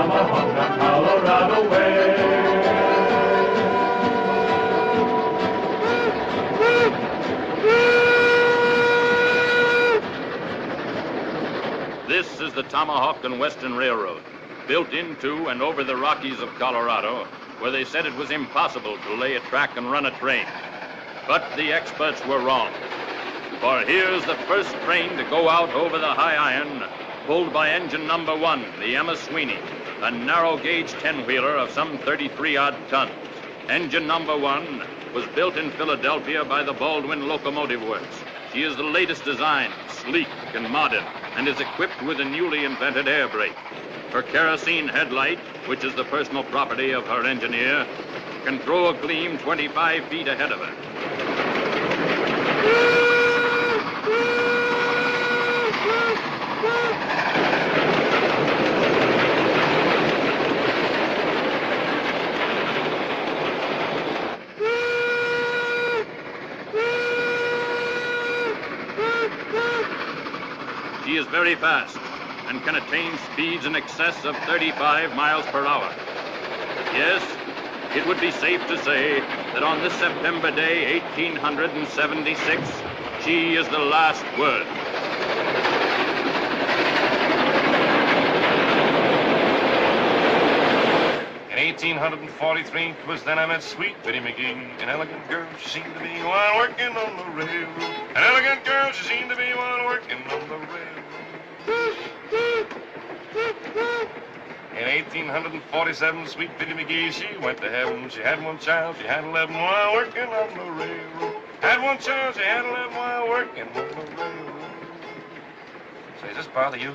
tomahawk on Colorado way. This is the Tomahawk and Western Railroad, built into and over the Rockies of Colorado, where they said it was impossible to lay a track and run a train. But the experts were wrong. For here's the first train to go out over the high iron, pulled by engine number 1, the Emma Sweeney, a narrow-gauge 10-wheeler of some 33-odd tons. Engine number 1 was built in Philadelphia by the Baldwin Locomotive Works. She is the latest design, sleek and modern, and is equipped with a newly invented air brake. Her kerosene headlight, which is the personal property of her engineer, can throw a gleam 25 feet ahead of her. She is very fast and can attain speeds in excess of 35 miles per hour. Yes, it would be safe to say that on this September day, 1876, she is the last word. In 1843, 'twas then I met sweet Biddy McGee, an elegant girl she seemed to be while working on the railroad. An elegant girl she seemed to be while working on the railroad. In 1847, sweet Biddy McGee, she went to heaven. She had one child, she had 11 while working on the railroad. Had one child, she had 11 while working on the railroad. Say, does this bother you?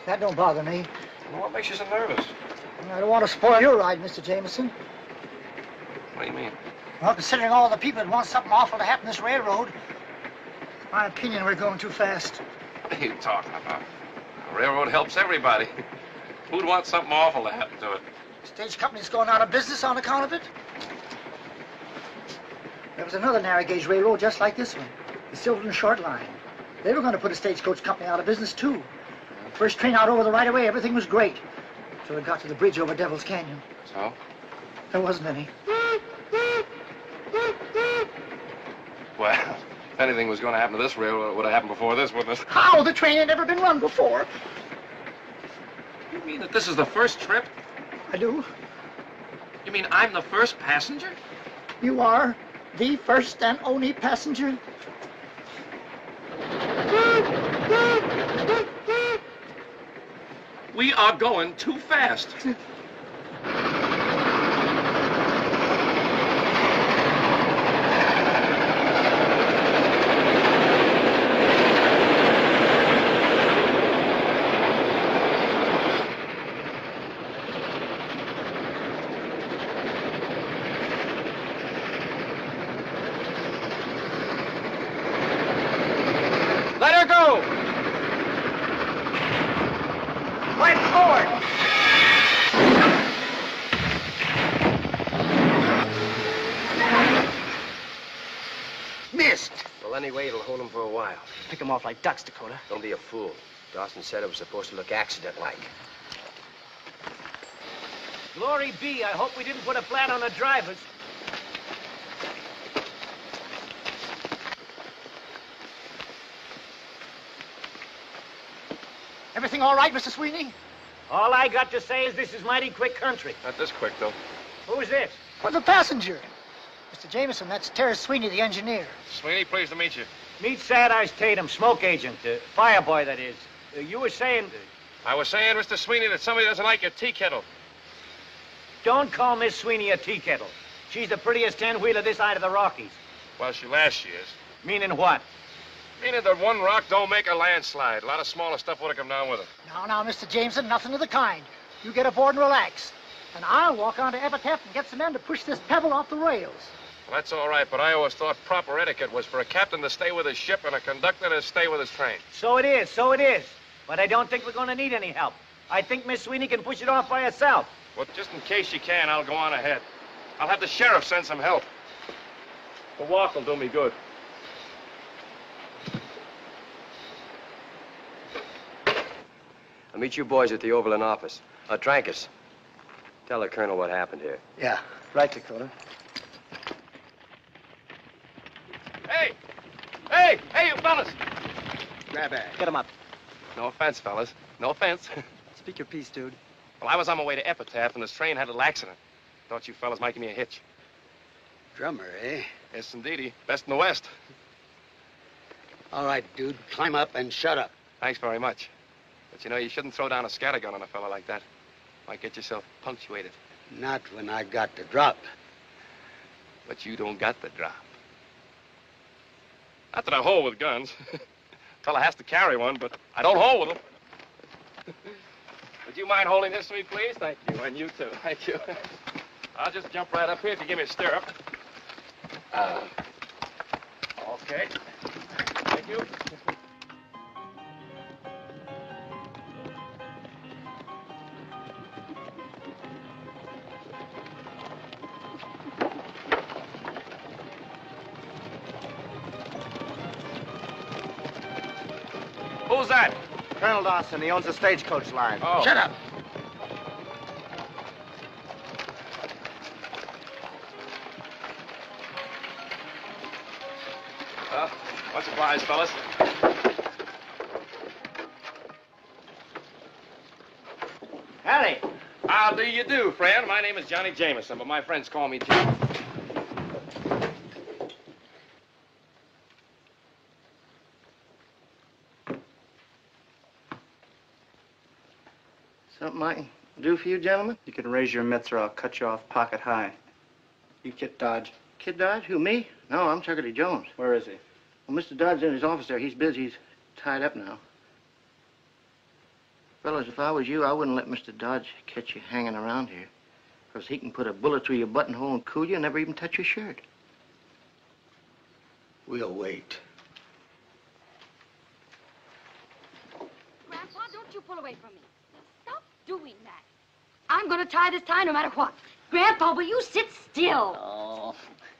That don't bother me. Well, what makes you so nervous? I don't want to spoil your ride, Mr. Jameson. What do you mean? Well, considering all the people that want something awful to happen to this railroad, in my opinion, we're going too fast. What are you talking about? The railroad helps everybody. Who'd want something awful to happen to it? Stage company's going out of business on account of it. There was another narrow gauge railroad just like this one, the Silverton Short Line. They were going to put a stagecoach company out of business, too. First train out over the right-of-way, everything was great. So it got to the bridge over Devil's Canyon. So? There wasn't any. Well, if anything was going to happen to this railroad, it would have happened before this, wouldn't it? How? The train had never been run before. You mean that this is the first trip? I do. You mean I'm the first passenger? You are the first and only passenger. We are going too fast. Let her go! Right forward! Missed! Well, anyway, it'll hold them for a while. Pick them off like ducks, Dakota. Don't be a fool. Dawson said it was supposed to look accident-like. Glory be, I hope we didn't put a flat on the drivers. Everything all right, Mr. Sweeney? All I got to say is this is mighty quick country. Not this quick, though. Who's this? For the passenger. Mr. Jameson, that's Terrence Sweeney, the engineer. Sweeney, pleased to meet you. Meet Sad Eyes Tatum, smoke agent, fire boy, that is. You were saying... I was saying, Mr. Sweeney, that somebody doesn't like your tea kettle. Don't call Miss Sweeney a tea kettle. She's the prettiest 10-wheeler this side of the Rockies. Well, she is. Meaning what? Meaning that one rock don't make a landslide. A lot of smaller stuff would have come down with it. Now, Mr. Jameson, nothing of the kind. You get aboard and relax. And I'll walk on to Epitaph and get some men to push this pebble off the rails. Well, that's all right, but I always thought proper etiquette was for a captain to stay with his ship and a conductor to stay with his train. So it is, so it is. But I don't think we're going to need any help. I think Miss Sweeney can push it off by herself. Well, just in case she can, I'll go on ahead. I'll have the sheriff send some help. The walk will do me good. I'll meet you boys at the Overland office. Trancas, tell the colonel what happened here. Yeah, right, Dakota. Hey, you fellas! Grab bag. Get him up. No offense, fellas. No offense. Speak your piece, dude. Well, I was on my way to Epitaph, and this train had a little accident. Thought you fellas might give me a hitch. Drummer, eh? Yes, indeedy. Best in the West. All right, dude. Climb up and shut up. Thanks very much. But you know, you shouldn't throw down a scattergun on a fella like that. Might get yourself punctuated. Not when I got the drop. But you don't got the drop. Not that I hold with guns. Fella has to carry one, but I don't hold with them. Would you mind holding this for me, please? Thank you, and you too. Thank you. I'll just jump right up here if you give me a stirrup. Okay. Thank you. Who's that? Colonel Dawson, he owns the stagecoach line. Oh. Shut up. Much obliged, fellas. Harry! How do you do, friend? My name is Johnny Jameson, but my friends call me Joe. Something I can do for you, gentlemen? You can raise your mitts or I'll cut you off pocket high. You Kit Dodge. Kid Dodge? Who, me? No, I'm Tuckerty Jones. Where is he? Well, Mr. Dodge's in his office there. He's busy. He's tied up now. Fellas, if I was you, I wouldn't let Mr. Dodge catch you hanging around here. Because he can put a bullet through your buttonhole and cool you and never even touch your shirt. We'll wait. Grandpa, don't you pull away from me. Stop doing that. I'm going to tie this tie no matter what. Grandpa, will you sit still? Oh,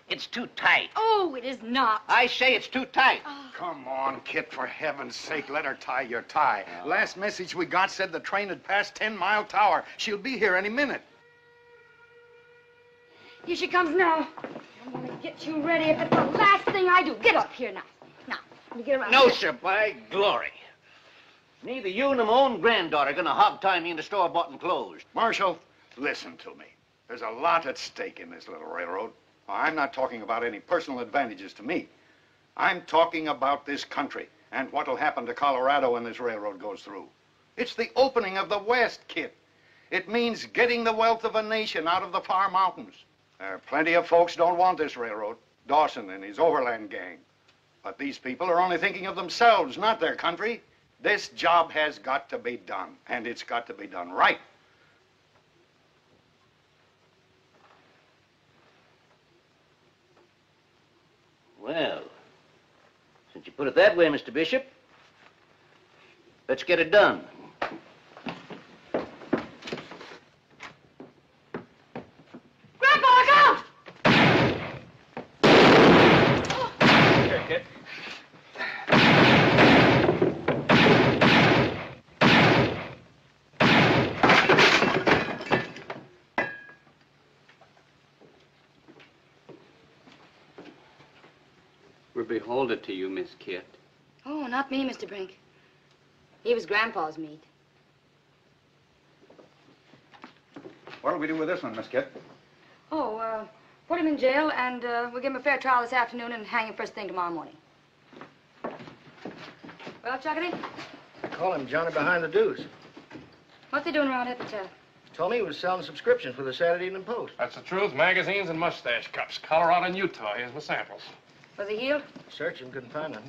it's too tight. Oh, it is not. I say it's too tight. Come on, Kit, for heaven's sake, let her tie your tie. Last message we got said the train had passed 10 Mile Tower. She'll be here any minute. Here she comes now. I'm going to get you ready if it's the last thing I do. Get up here now. Now, let me get around. No, here. sir, by glory. Neither you nor my own granddaughter are going to hog-tie me into store-bought and clothes. Marshal, listen to me. There's a lot at stake in this little railroad. Now, I'm not talking about any personal advantages to me. I'm talking about this country and what'll happen to Colorado when this railroad goes through. It's the opening of the West, Kit. It means getting the wealth of a nation out of the far mountains. There are plenty of folks don't want this railroad. Dawson and his overland gang. But these people are only thinking of themselves, not their country. This job has got to be done, and it's got to be done right. Well, since you put it that way, Mr. Bishop, let's get it done. Grandpa, look out! Here, Kit. We're beholden to you, Miss Kit. Oh, not me, Mr. Brink. He was Grandpa's meat. What'll we do with this one, Miss Kit? Oh, put him in jail, and we'll give him a fair trial this afternoon and hang him first thing tomorrow morning. Well, Chuckity, Call him Johnny Behind the Deuce. what's he doing around Epitaph? Told me he was selling subscriptions for the Saturday Evening Post. That's the truth. Magazines and mustache cups. Colorado and Utah. Here's my samples. Was he healed? Searched him, couldn't find him.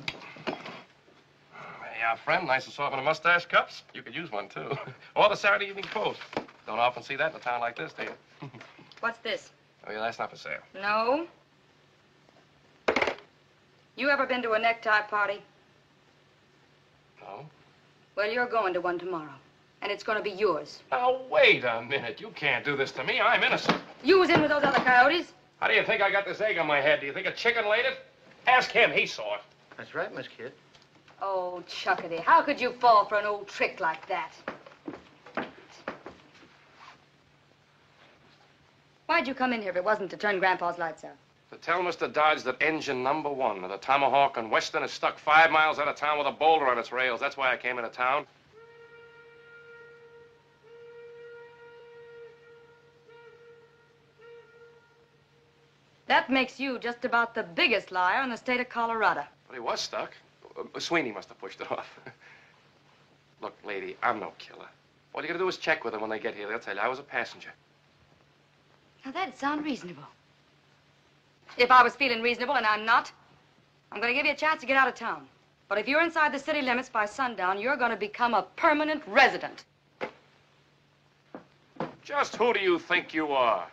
Hey, friend, nice assortment of mustache cups. You could use one, too. Or the Saturday Evening Post. Don't often see that in a town like this, do you? What's this? Oh, yeah, that's not for sale. No. You ever been to a necktie party? No? Well, you're going to one tomorrow. And it's going to be yours. Now, wait a minute. You can't do this to me. I'm innocent. You was in with those other coyotes. How do you think I got this egg on my head? Do you think a chicken laid it? Ask him. He saw it. That's right, Miss Kit. Oh, Chuckity, how could you fall for an old trick like that? Why'd you come in here if it wasn't to turn Grandpa's lights out? To tell Mr. Dodge that engine number 1 of the Tomahawk and Western is stuck 5 miles out of town with a boulder on its rails. That's why I came into town. That makes you just about the biggest liar in the state of Colorado. But he was stuck. Sweeney must have pushed it off. Look, lady, I'm no killer. All you gotta do is check with them when they get here. They'll tell you I was a passenger. Now, that'd sound reasonable. If I was feeling reasonable, and I'm not, I'm going to give you a chance to get out of town. But if you're inside the city limits by sundown, you're going to become a permanent resident. Just who do you think you are?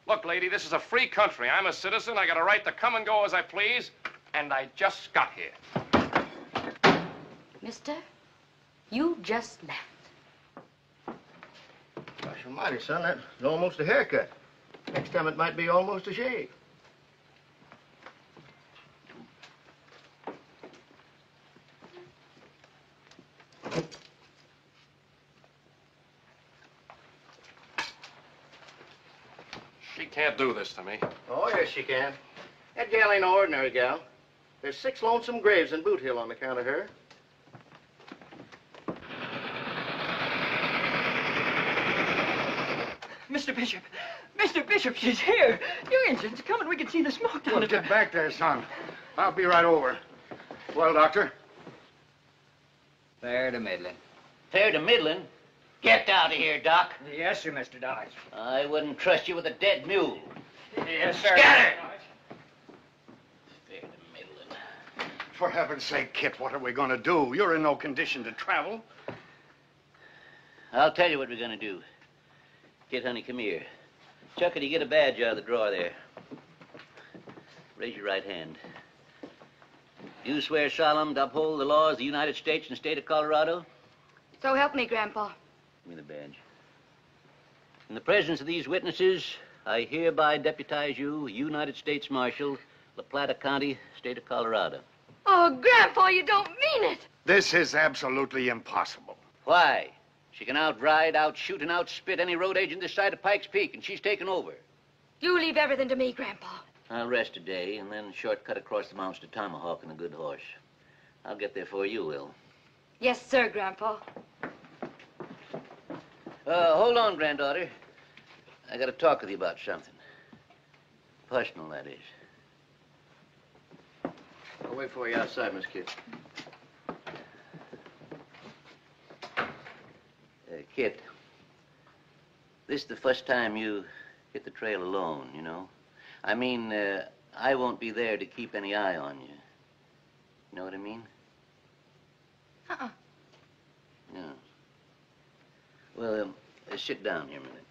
Look, lady, this is a free country. I'm a citizen. I got a right to come and go as I please. And I just got here. Mister, you just left. Gosh almighty, son, that's almost a haircut. Next time it might be almost a shave. She can't do this to me. Oh, yes, she can. That gal ain't no ordinary gal. There's 6 lonesome graves in Boot Hill on account of her. Mr. Bishop! Mr. Bishop, she's here! Your engine's coming. We can see the smoke down Well, the... get back there, son. I'll be right over. Well, Doctor? Fair to middling. Fair to middling? Get out of here, Doc. Yes, sir, Mr. Dodge. I wouldn't trust you with a dead mule. Yes, sir. Scatter! Fair to middling. For heaven's sake, Kit, what are we going to do? You're in no condition to travel. I'll tell you what we're gonna do. Kid, honey, come here. Chuckity, get a badge out of the drawer there. Raise your right hand. You swear solemn to uphold the laws of the United States and the state of Colorado? So help me, Grandpa. Give me the badge. In the presence of these witnesses, I hereby deputize you United States Marshal, La Plata County, state of Colorado. Oh, Grandpa, you don't mean it. This is absolutely impossible. Why? She can outride, outshoot, and outspit any road agent this side of Pikes Peak, and she's taken over. You leave everything to me, Grandpa. I'll rest a day and then shortcut across the mountains to Tomahawk on a good horse. I'll get there before you will. Yes, sir, Grandpa. Hold on, granddaughter. I got to talk with you about something. Personal, that is. I'll wait for you outside, Miss Kit. Kit, this is the first time you hit the trail alone, you know? I mean, I won't be there to keep any eye on you. You know what I mean? Uh-uh. No. Well, sit down here a minute.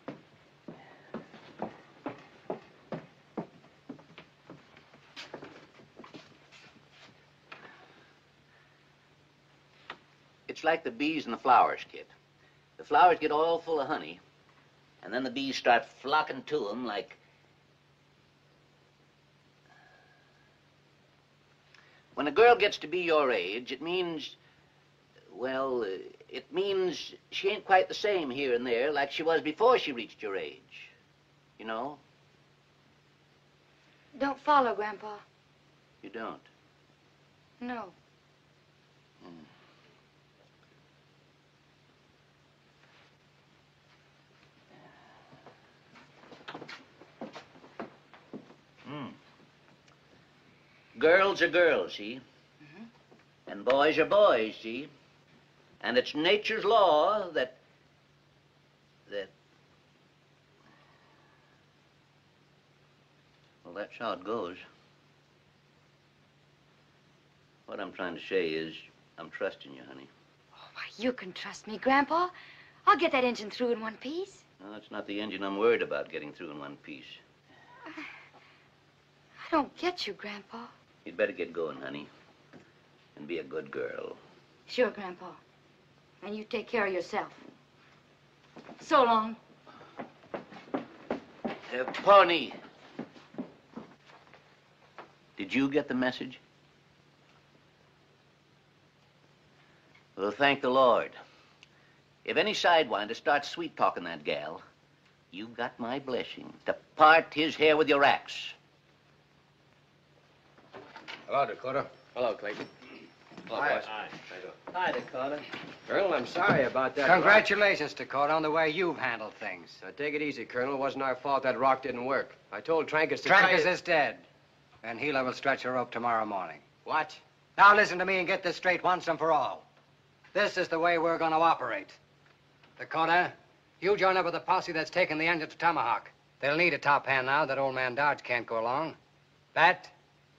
It's like the bees and the flowers, Kit. The flowers get all full of honey, and then the bees start flocking to them like... When a girl gets to be your age, it means... Well, it means she ain't quite the same here and there like she was before she reached your age. You know? Don't follow, Grandpa. You don't? No. Girls are girls, see? Mm-hmm. And boys are boys, see? And it's nature's law that... Well, that's how it goes. What I'm trying to say is, I'm trusting you, honey. Oh, why, you can trust me, Grandpa. I'll get that engine through in one piece. No, it's not the engine I'm worried about getting through in one piece. I don't get you, Grandpa. You'd better get going, honey. And be a good girl. Sure, Grandpa. And you take care of yourself. So long. Pawnee. Did you get the message? Well, thank the Lord. If any sidewinder starts sweet-talking that gal, you got my blessing to part his hair with your axe. Hello, Dakota. Hello, Clayton. Hello, Hi. boys. Hi, Dakota. Colonel, I'm sorry about that. Congratulations, Dakota, on the way you've handled things. Take it easy, Colonel. It wasn't our fault that rock didn't work. I told Trankus to Trankus is dead. And Gila will stretch a rope tomorrow morning. What? Now listen to me and get this straight once and for all. This is the way we're going to operate. Dakota, you join up with the posse that's taking the engine to Tomahawk. They'll need a top hand now that old man Dodge can't go along. Bat,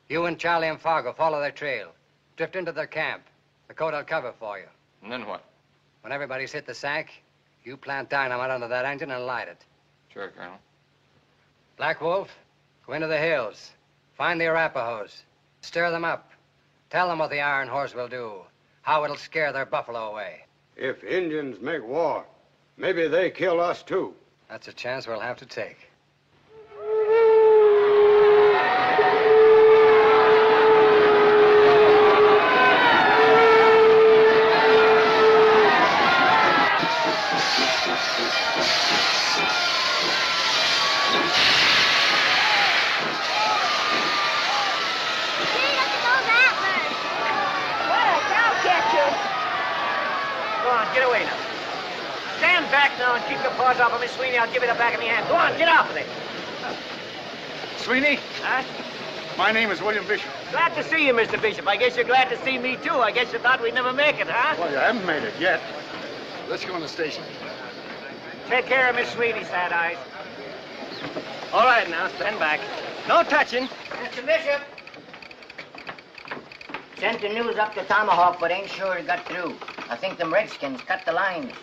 you and Charlie and Fargo follow their trail. Drift into their camp. Dakota will cover for you. And then what? When everybody's hit the sack, you plant dynamite under that engine and light it. Sure, Colonel. Black Wolf, go into the hills. Find the Arapahoes. Stir them up. Tell them what the Iron Horse will do. How it'll scare their buffalo away. If Indians make war, maybe they kill us too. That's a chance we'll have to take. Get away now. Stand back now and keep your paws off of Miss Sweeney. I'll give you the back of my hand. Go on, get off of it. Sweeney? Huh? My name is William Bishop. Glad to see you, Mr. Bishop. I guess you're glad to see me, too. I guess you thought we'd never make it, huh? Well, you haven't made it yet. Let's go in the station. Take care of Miss Sweeney, Sad Eyes. All right, now, stand back. No touching. Mr. Bishop. Sent the news up to Tomahawk, but ain't sure it got through. I think them Redskins cut the lines.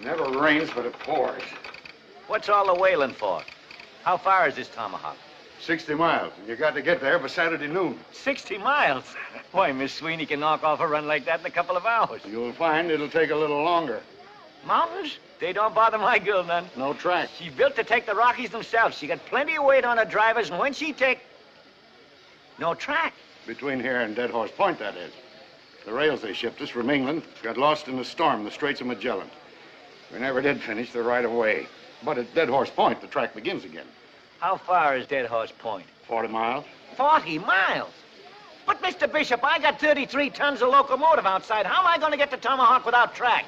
Never rains, but it pours. What's all the wailing for? How far is this Tomahawk? 60 miles, and you got to get there by Saturday noon. 60 miles? Why, Miss Sweeney can knock off a run like that in a couple of hours. You'll find it'll take a little longer. Mountains? They don't bother my girl none. No track. She's built to take the Rockies themselves. She got plenty of weight on her drivers, and when she take... No track. Between here and Dead Horse Point, that is. The rails they shipped us from England got lost in a storm in the Straits of Magellan. We never did finish the right of way. But at Dead Horse Point, the track begins again. How far is Dead Horse Point? 40 miles. 40 miles? But, Mr. Bishop, I got 33 tons of locomotive outside. How am I going to get to Tomahawk without track?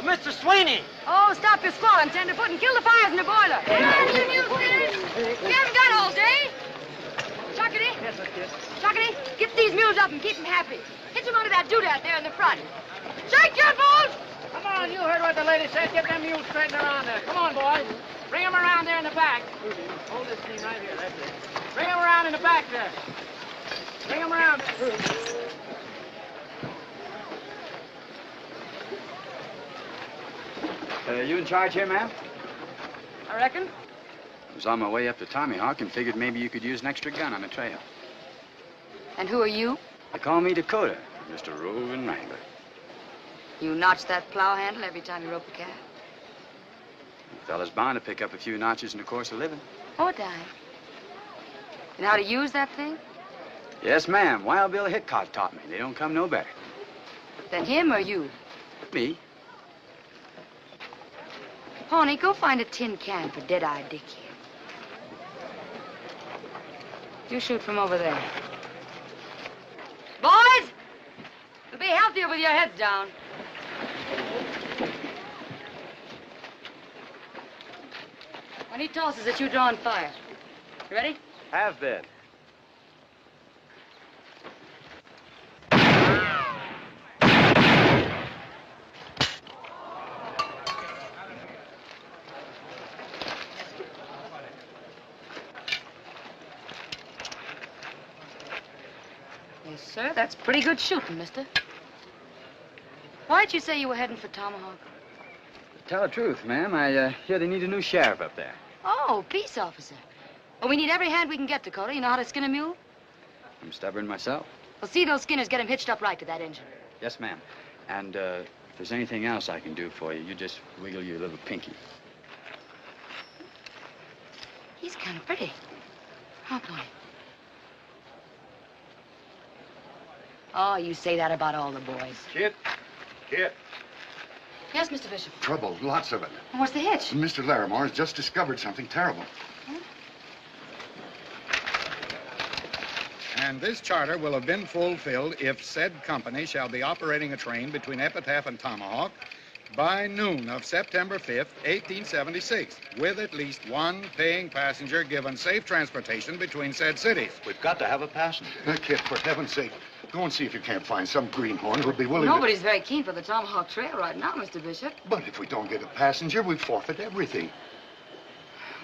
Mr. Sweeney! Oh, stop your squalling, Tenderfoot, and kill the fires in the boiler. We haven't got all day. Chuckity. Yes, kid. Chuckity, get these mules up and keep them happy. Hitch them onto that doodad there in the front. Shake your bulls! Come on, you heard what the lady said. Get them mules straightened around there. Come on, boys. Bring them around there in the back. Hold this thing right here, that's it. Bring them around in the back there. Bring them around. You in charge here, ma'am? I reckon. I was on my way up to Tomahawk and figured maybe you could use an extra gun on the trail. And who are you? They call me Dakota, Mr. Roving Wrangler. You notch that plow handle every time you rope a calf. A fella's bound to pick up a few notches in the course of living. Oh, dime. You know how to use that thing? Yes, ma'am. Wild Bill Hickok taught me. They don't come no better. Then him or you? Me? Pawnee, go find a tin can for Dead-Eye Dick here. You shoot from over there. Boys! You'll be healthier with your heads down. When he tosses it, you draw and fire. You ready? Have been. Yes, sir. That's pretty good shooting, mister. Why'd you say you were heading for Tomahawk? Tell the truth, ma'am. I hear they need a new sheriff up there. Oh, peace officer. Well, we need every hand we can get, Dakota. You know how to skin a mule? I'm stubborn myself. Well, see those skinners get him hitched up right to that engine. Yes, ma'am. And if there's anything else I can do for you, you just wiggle your little pinky. He's kind of pretty. Oh, boy. Oh, you say that about all the boys. Kit. Yes, Mr. Bishop. Trouble, lots of it. And what's the hitch? Mr. Larimore has just discovered something terrible. And this charter will have been fulfilled if said company shall be operating a train between Epitaph and Tomahawk by noon of September 5th, 1876, with at least one paying passenger given safe transportation between said cities. We've got to have a passenger. Kit, for heaven's sake, go and see if you can't find some greenhorn who'll be willing Nobody's very keen for the Tomahawk Trail right now, Mr. Bishop. But if we don't get a passenger, we forfeit everything.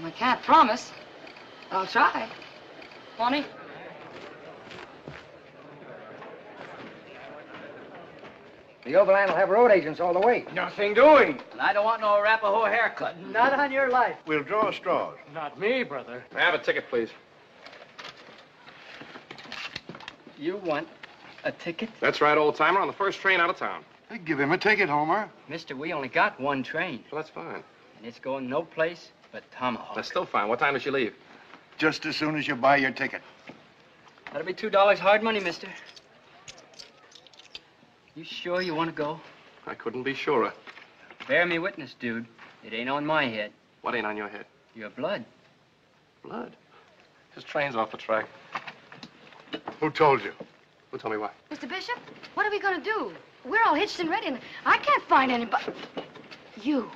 I can't promise. I'll try. Bonnie? The Overland will have road agents all the way. Nothing doing. And I don't want no Arapaho haircut. Not on your life. We'll draw straws. Not me, brother. I have a ticket, please. You want a ticket? That's right, old timer, on the first train out of town. Hey, give him a ticket, Homer. Mister, we only got one train. Well, that's fine. And it's going no place but Tomahawk. That's still fine. What time does she leave? Just as soon as you buy your ticket. That'll be $2 hard money, mister. You sure you want to go? I couldn't be surer. Bear me witness, dude. It ain't on my head. What ain't on your head? Your blood. Blood? His train's off the track. Who told you? Who told me what? Mr. Bishop, what are we going to do? We're all hitched and ready, and I can't find anybody. You.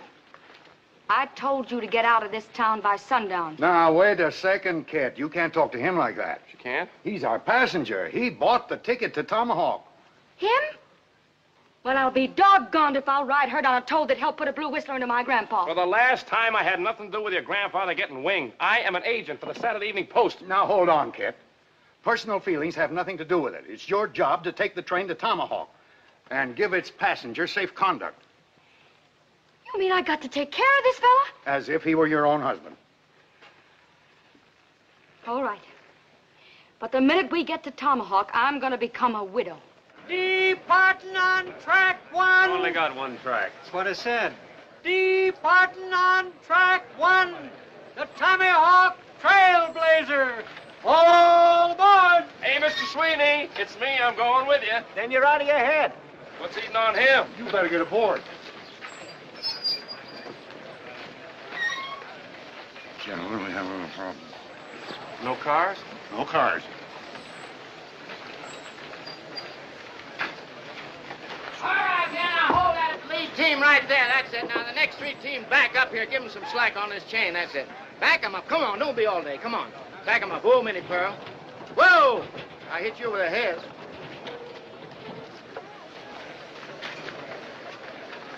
I told you to get out of this town by sundown. Now, wait a second, Kit. You can't talk to him like that. You can't? He's our passenger. He bought the ticket to Tomahawk. Him? Well, I'll be doggoned if I'll ride her down a toad that helped put a blue whistler into my grandpa. For the last time, I had nothing to do with your grandfather getting winged. I am an agent for the Saturday Evening Post. Now, hold on, Kit. Personal feelings have nothing to do with it. It's your job to take the train to Tomahawk and give its passenger safe conduct. You mean I got to take care of this fella? As if he were your own husband. All right. But the minute we get to Tomahawk, I'm going to become a widow. Departing on track one. Only got one track. That's what I said. Departing on track one. The Tomahawk Trailblazer. All aboard. Hey, Mr. Sweeney, it's me. I'm going with you. Then you're out of your head. What's eating on him? You better get aboard. Gentlemen, we have a little problem. No cars? No cars. All right, now hold that lead team right there. That's it. Now the next three teams back up here. Give them some slack on this chain. That's it. Back them up. Come on. Don't be all day. Come on. Back them up. Whoa, Minnie Pearl. Whoa! I hit you over the head.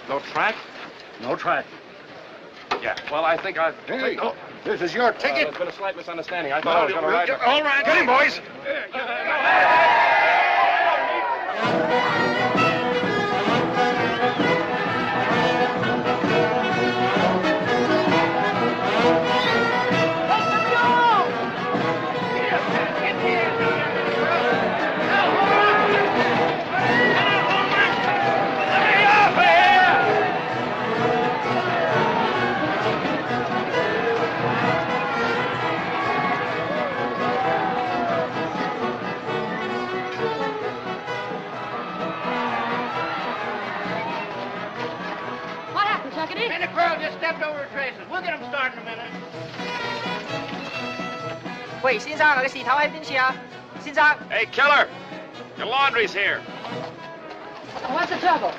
No track? No track. Yeah. Well, I think I've... Hey, this is your ticket. There's been a slight misunderstanding. I thought I was going to ride... All right, get him, boys. Minnie Pearl just stepped over her traces. We'll get them started in a minute. 喂，先生，你嘅匙頭喺邊處啊？先生。 Hey, Keller! Your laundry's here. What's the trouble?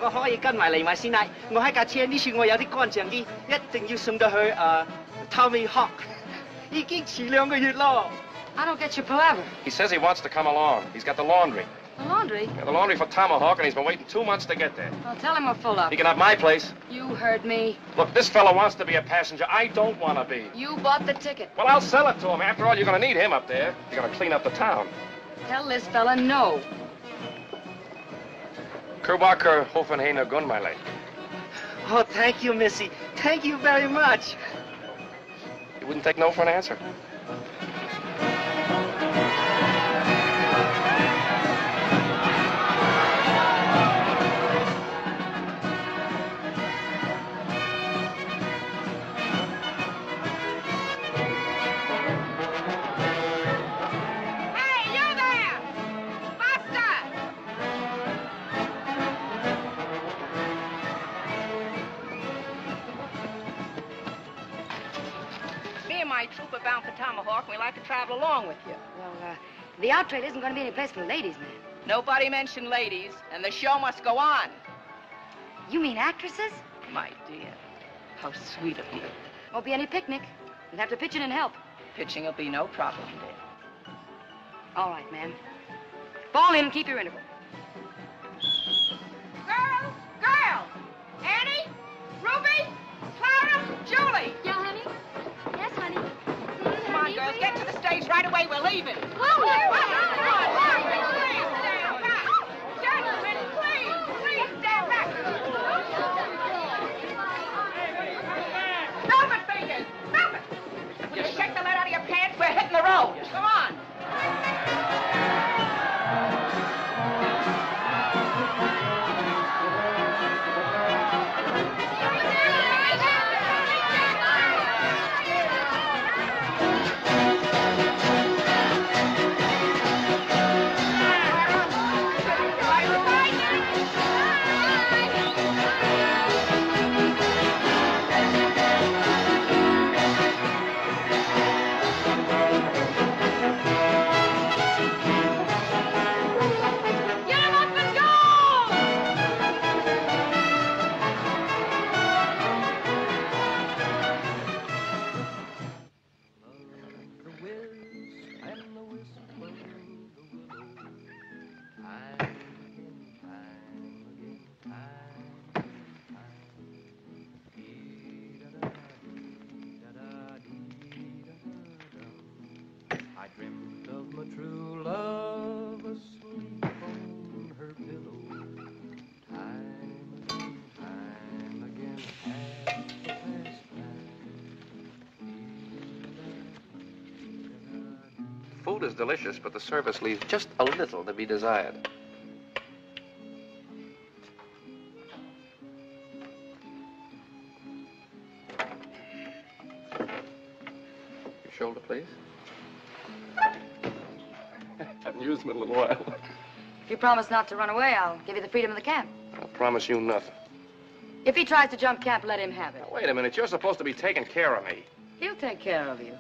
我可以跟埋嚟埋先啦。我喺架車呢處我有啲乾淨啲，一定要送到去Tomahawk。已經遲2個月咯。I don't get your palaver. He says he wants to come along. He's got the laundry. The laundry? Yeah, the laundry for Tomahawk, and he's been waiting 2 months to get there. Well, tell him we're full up. He can have my place. You heard me. Look, this fella wants to be a passenger. I don't want to be. You bought the ticket. Well, I'll sell it to him. After all, you're going to need him up there. You're going to clean up the town. Tell this fella no. Kerwaker Hoffenheiner Gunmeile. Oh, thank you, Missy. Thank you very much. You wouldn't take no for an answer? Hey, you there! Buster! Me and my troop are bound for Tomahawk, and we'd like to travel along with you. Well, the out trade isn't going to be any place for ladies, man. Nobody mentioned ladies, and the show must go on. You mean actresses? My dear, how sweet of you. Won't be any picnic. You'll have to pitch in and help. Pitching will be no problem, dear. All right, ma'am. Fall in and keep your interval. Girls! Girls! Annie? Ruby? Clara? Julie? Yeah, honey? Yes, honey. Come on, girls, get to the stage right away. We're leaving. Gentlemen, please stand back. Stop it, fingers! Stop it! Will you shake the lead out of your pants? We're hitting the road. Come on. I dreamt of my true love asleep on her pillow. Time again, at the past Food is delicious, but the service leaves just a little to be desired. Your shoulder, please. Haven't used them in a little while. If you promise not to run away, I'll give you the freedom of the camp. I promise you nothing. If he tries to jump camp, let him have it. Now, wait a minute. You're supposed to be taking care of me. He'll take care of you.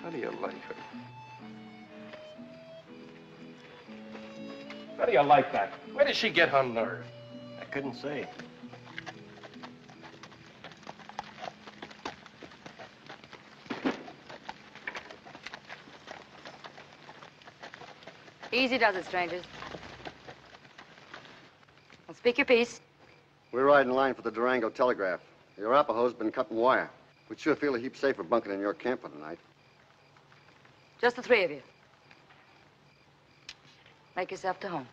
How do you like her? How do you like that? Where did she get her nerve? I couldn't say. Easy does it, strangers. Well, speak your piece. We're riding line for the Durango Telegraph. The Arapahoe's been cutting wire. We'd sure feel a heap safer bunking in your camp for the night. Just the three of you. Make yourself to home.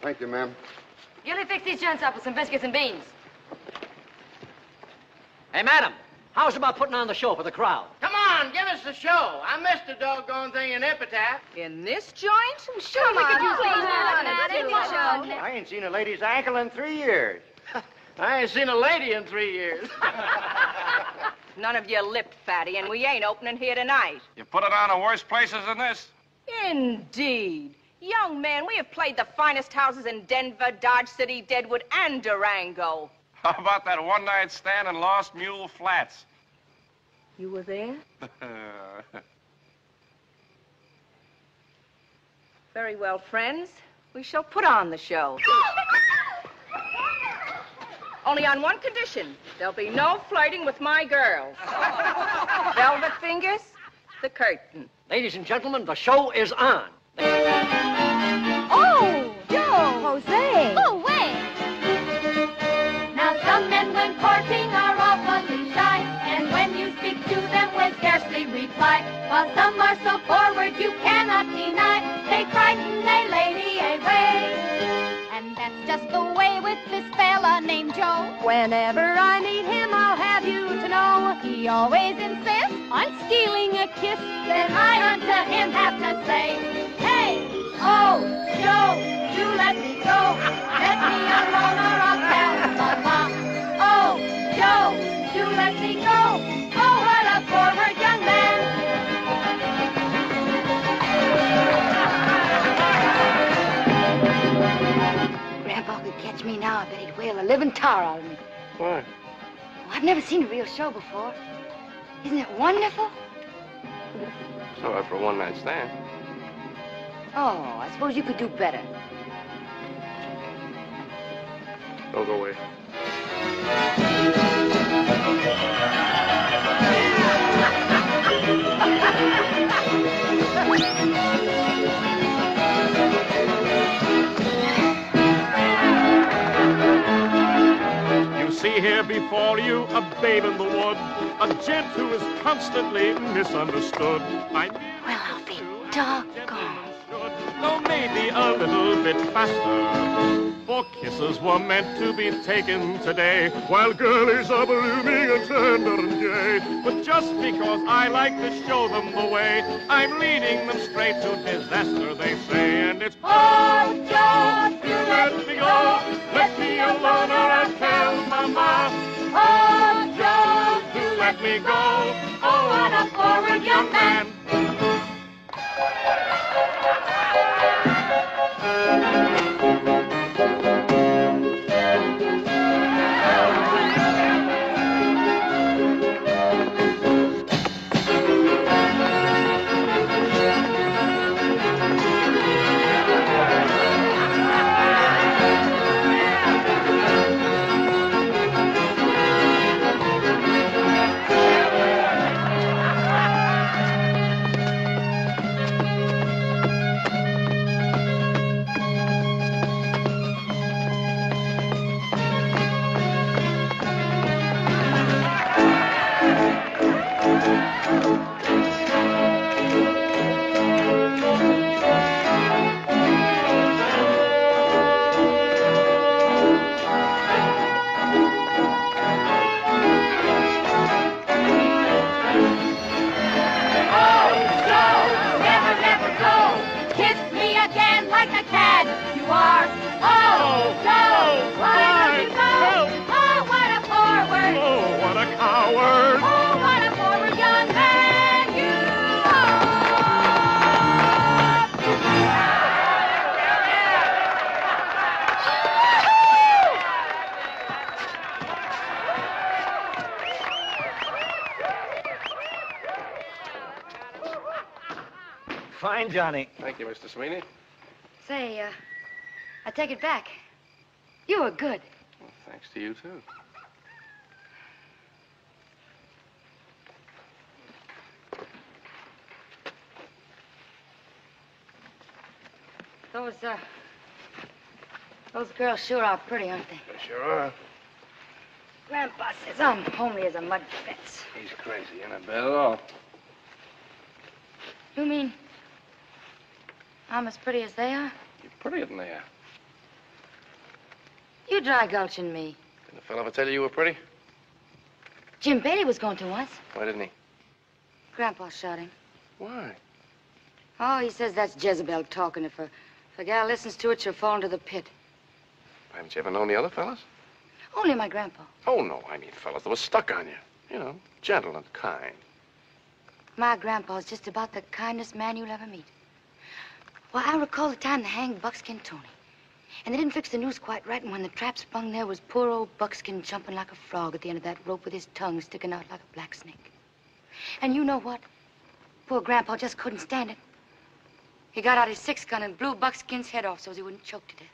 Thank you, ma'am. Gilly, fix these gents up with some biscuits and beans. Hey, madam, how's about putting on the show for the crowd? Come on, give us the show. I missed the doggone thing in Epitaph. In this joint? Sure, Come we could on, use please, those Madam, now. Madam, show. I ain't seen a lady's ankle in 3 years. I ain't seen a lady in 3 years. None of you lipped, fatty, and we ain't opening here tonight. You put it on in worse places than this? Indeed. Young man, we have played the finest houses in Denver, Dodge City, Deadwood, and Durango. How about that one-night stand in Lost Mule Flats? You were there? Very well, friends. We shall put on the show. Only on one condition. There'll be no flirting with my girls. Velvet fingers, the curtain. Ladies and gentlemen, the show is on. Oh, Joe! Jose! Oh, wait! Now, some men, when courting, are awfully shy, and when you speak to them, will scarcely reply. While some are so forward, you cannot deny, they frighten a lady away. And that's just the way with this fella named Joe. show. Whenever I meet him, I'll have you to know. He always insists on stealing a kiss. Then I unto him have to say, hey, oh, Joe, do let me go. Let me alone or I'll tell Mama. Oh, Joe, do let me go. Oh, what a forward young man. Grandpa could catch me now, I bet he'd whale a living tar out of me. Why? Oh, I've never seen a real show before. Isn't it wonderful? It's all right for a one-night stand. Oh, I suppose you could do better. Don't go away. You see here before you a babe in the wood, a gent who is constantly misunderstood. Well, I'll be doggone. Though maybe a little bit faster, for kisses were meant to be taken today, while girlies are blooming and tender and gay. But just because I like to show them the way, I'm leading them straight to disaster, they say. And it's, oh, Joe, do let me go. Let me alone or I'll tell Mama. Oh, Joe, do let me go. Oh, what a forward young man. Fine, Johnny. Thank you, Mr. Sweeney. Say, I take it back. You were good. Well, thanks to you, too. Those girls sure are pretty, aren't they? They sure are. Grandpa says I'm homely as a mud fence. He's crazy, you're not bad at all. You mean I'm as pretty as they are? You're prettier than they are. You dry gulching me. Didn't the fellow ever tell you were pretty? Jim Bailey was going to once. Why didn't he? Grandpa shot him. Why? Oh, he says that's Jezebel talking. If a gal listens to it, she'll fall into the pit. Haven't you ever known the other fellas? Only my grandpa. Oh, no, I mean fellas that were stuck on you. You know, gentle and kind. My grandpa's just about the kindest man you'll ever meet. Well, I recall the time they hanged Buckskin Tony. And they didn't fix the noose quite right, and when the trap sprung, there was poor old Buckskin jumping like a frog at the end of that rope with his tongue sticking out like a black snake. And you know what? Poor Grandpa just couldn't stand it. He got out his 6-gun and blew Buckskin's head off so he wouldn't choke to death.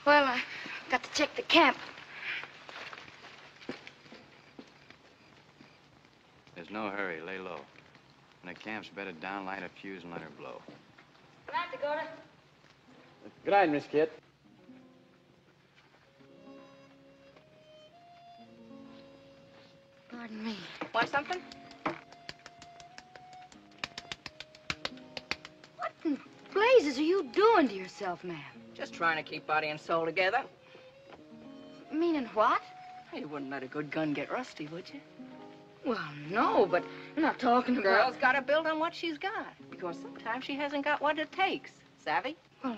Well, I got to check the camp. There's no hurry. Lay low. When the camp's bedded down, light a fuse and let her blow. Good night, Dakota. Good night, Miss Kit. Pardon me. Want something? What in blazes are you doing to yourself, ma'am? Just trying to keep body and soul together. Meaning what? You wouldn't let a good gun get rusty, would you? Well, no, but you're not talking about... Girl's got to build on what she's got, because sometimes she hasn't got what it takes. Savvy? Well,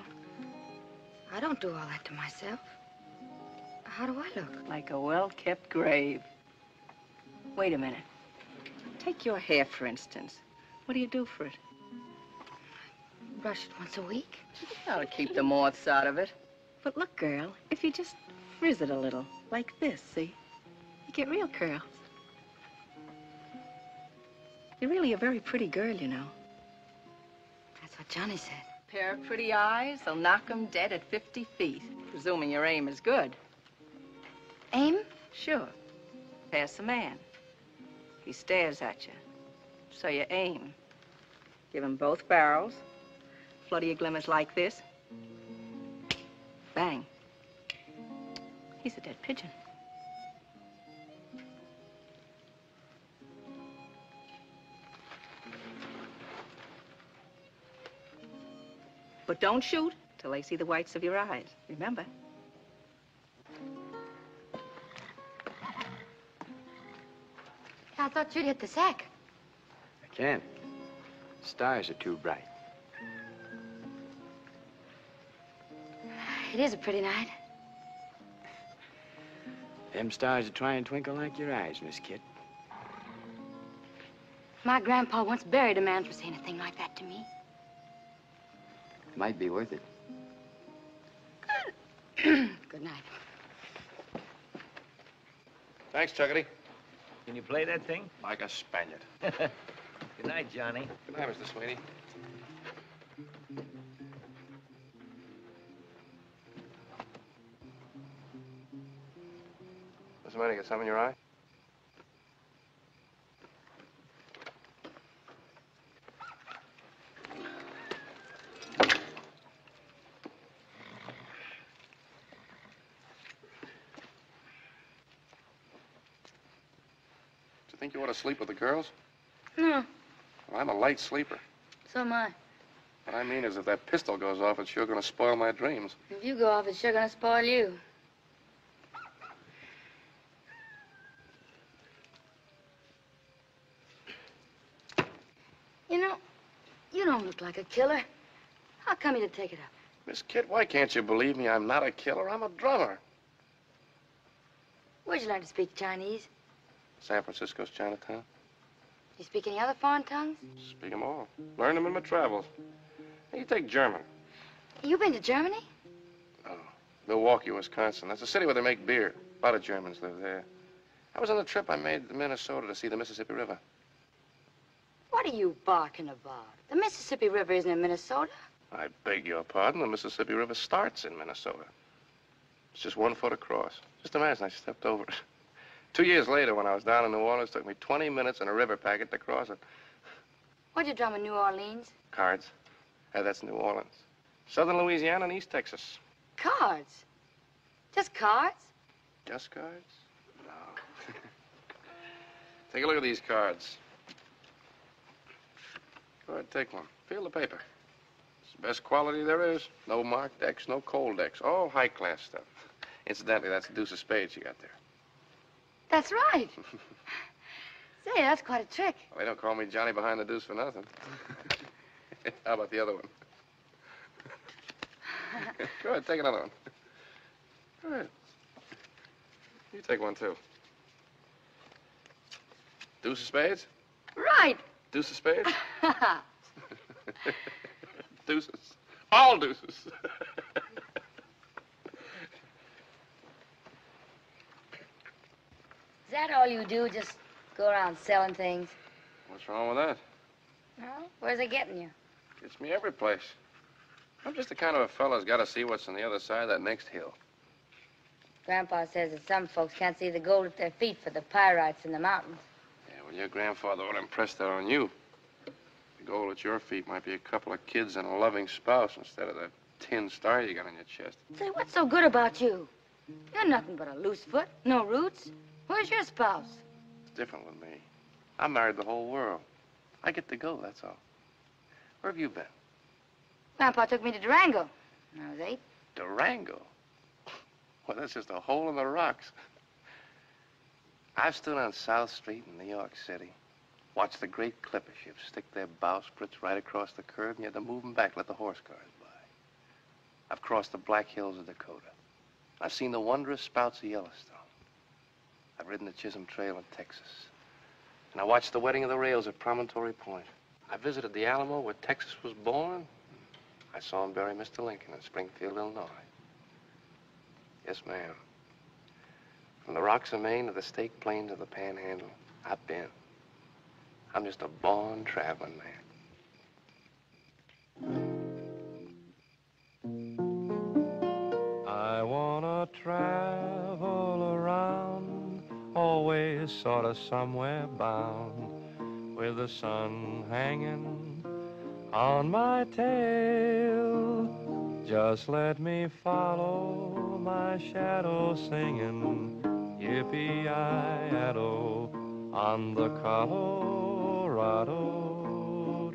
I don't do all that to myself. How do I look? Like a well-kept grave. Wait a minute. Take your hair, for instance. What do you do for it? Brush it once a week. That'll keep the moths out of it. But look, girl, if you just frizz it a little, like this, see? You get real curls. You're really a very pretty girl, you know. That's what Johnny said. Pair of pretty eyes, they'll knock 'em dead at 50 feet, presuming your aim is good. Aim? Sure. Pass a man. He stares at you. So you aim. Give him both barrels. Flutter your glimmers like this. Bang. He's a dead pigeon. But don't shoot till they see the whites of your eyes. Remember? I thought you'd hit the sack. I can't. Stars are too bright. It is a pretty night. Them stars are trying to twinkle like your eyes, Miss Kit. My grandpa once buried a man for saying a thing like that to me. Might be worth it. Good night. Thanks, Chuckity. Can you play that thing? Like a Spaniard. Good night, Johnny. Good night, Mr. Sweeney. What's the matter? You got something in your eye? Do you think you ought to sleep with the girls? No, Well, I'm a light sleeper. so am I. What I mean is, if that pistol goes off, it's sure going to spoil my dreams. If you go off, it's sure gonna spoil you. You know, you don't look like a killer. How come you to take it up? Miss Kit, why can't you believe me? I'm not a killer. I'm a drummer. Where'd you learn to speak Chinese? San Francisco's Chinatown. You speak any other foreign tongues? Speak them all. Learned them in my travels. Hey, you take German. You been to Germany? Milwaukee, Wisconsin. That's a city where they make beer. A lot of Germans live there. I was on the trip I made to Minnesota to see the Mississippi River. What are you barking about? The Mississippi River isn't in Minnesota. I beg your pardon. The Mississippi River starts in Minnesota. It's just 1 foot across. Just imagine I stepped over it. 2 years later, when I was down in New Orleans, it took me 20 minutes in a river packet to cross it. What'd you drum in New Orleans? Cards. Hey, that's New Orleans. Southern Louisiana and East Texas. Cards. Just cards? Just cards? No. Take a look at these cards. Go ahead, take one. Feel the paper. It's the best quality there is. No marked decks, no cold decks. All high-class stuff. Incidentally, that's the deuce of spades you got there. That's right. Say, that's quite a trick. Well, they don't call me Johnny behind the deuce for nothing. How about the other one? Go ahead, take another one. Go ahead. You take one, too. Deuce of spades? Right. Deuce of spades? Deuces. All deuces. Is that all you do, just go around selling things? What's wrong with that? No? Where's it getting you? Gets me every place. I'm just the kind of a fella's got to see what's on the other side of that next hill. Grandpa says that some folks can't see the gold at their feet for the pyrites in the mountains. Yeah, well, your grandfather would impress that on you. The gold at your feet might be a couple of kids and a loving spouse instead of that tin star you got on your chest. Say, what's so good about you? You're nothing but a loose foot, no roots. Where's your spouse? It's different with me. I married the whole world. I get to go, that's all. Where have you been? Grandpa took me to Durango when I was 8. Durango? Well, that's just a hole in the rocks. I've stood on South Street in New York City, watched the great clipper ships stick their bowsprits right across the curb, and you had to move them back, let the horse cars by. I've crossed the Black Hills of Dakota. I've seen the wondrous spouts of Yellowstone. I've ridden the Chisholm Trail in Texas. And I watched the wedding of the rails at Promontory Point. I visited the Alamo where Texas was born. I saw him bury Mr. Lincoln in Springfield, Illinois. Yes, ma'am. From the rocks of Maine to the Stake Plains of the Panhandle, I've been. I'm just a born traveling man. I wanna travel around, always sort of somewhere bound, with the sun hanging on my tail. Just let me follow my shadow singing, yippee-yi-yado, on the Colorado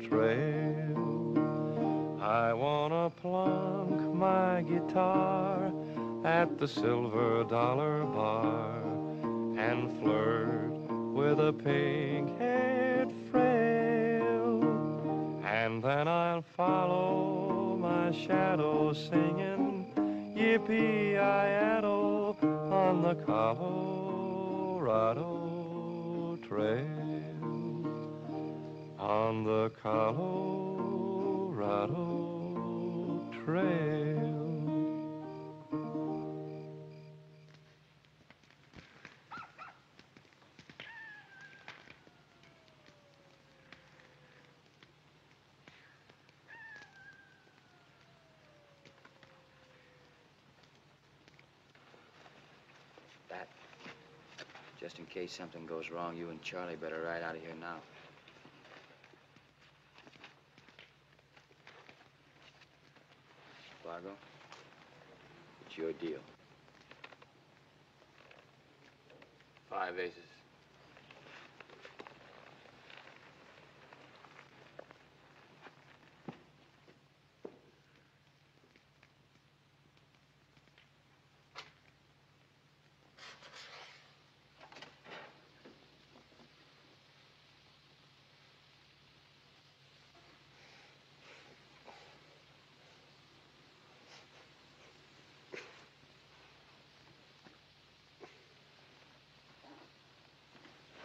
Trail. I wanna plunk my guitar at the Silver Dollar Bar and flirt with a pink-haired frail. And then I'll follow my shadow singing, yippee-yi-yado, on the Colorado Trail, on the Colorado Trail. Just in case something goes wrong, you and Charlie better ride out of here now. Fargo, it's your deal. 5 aces.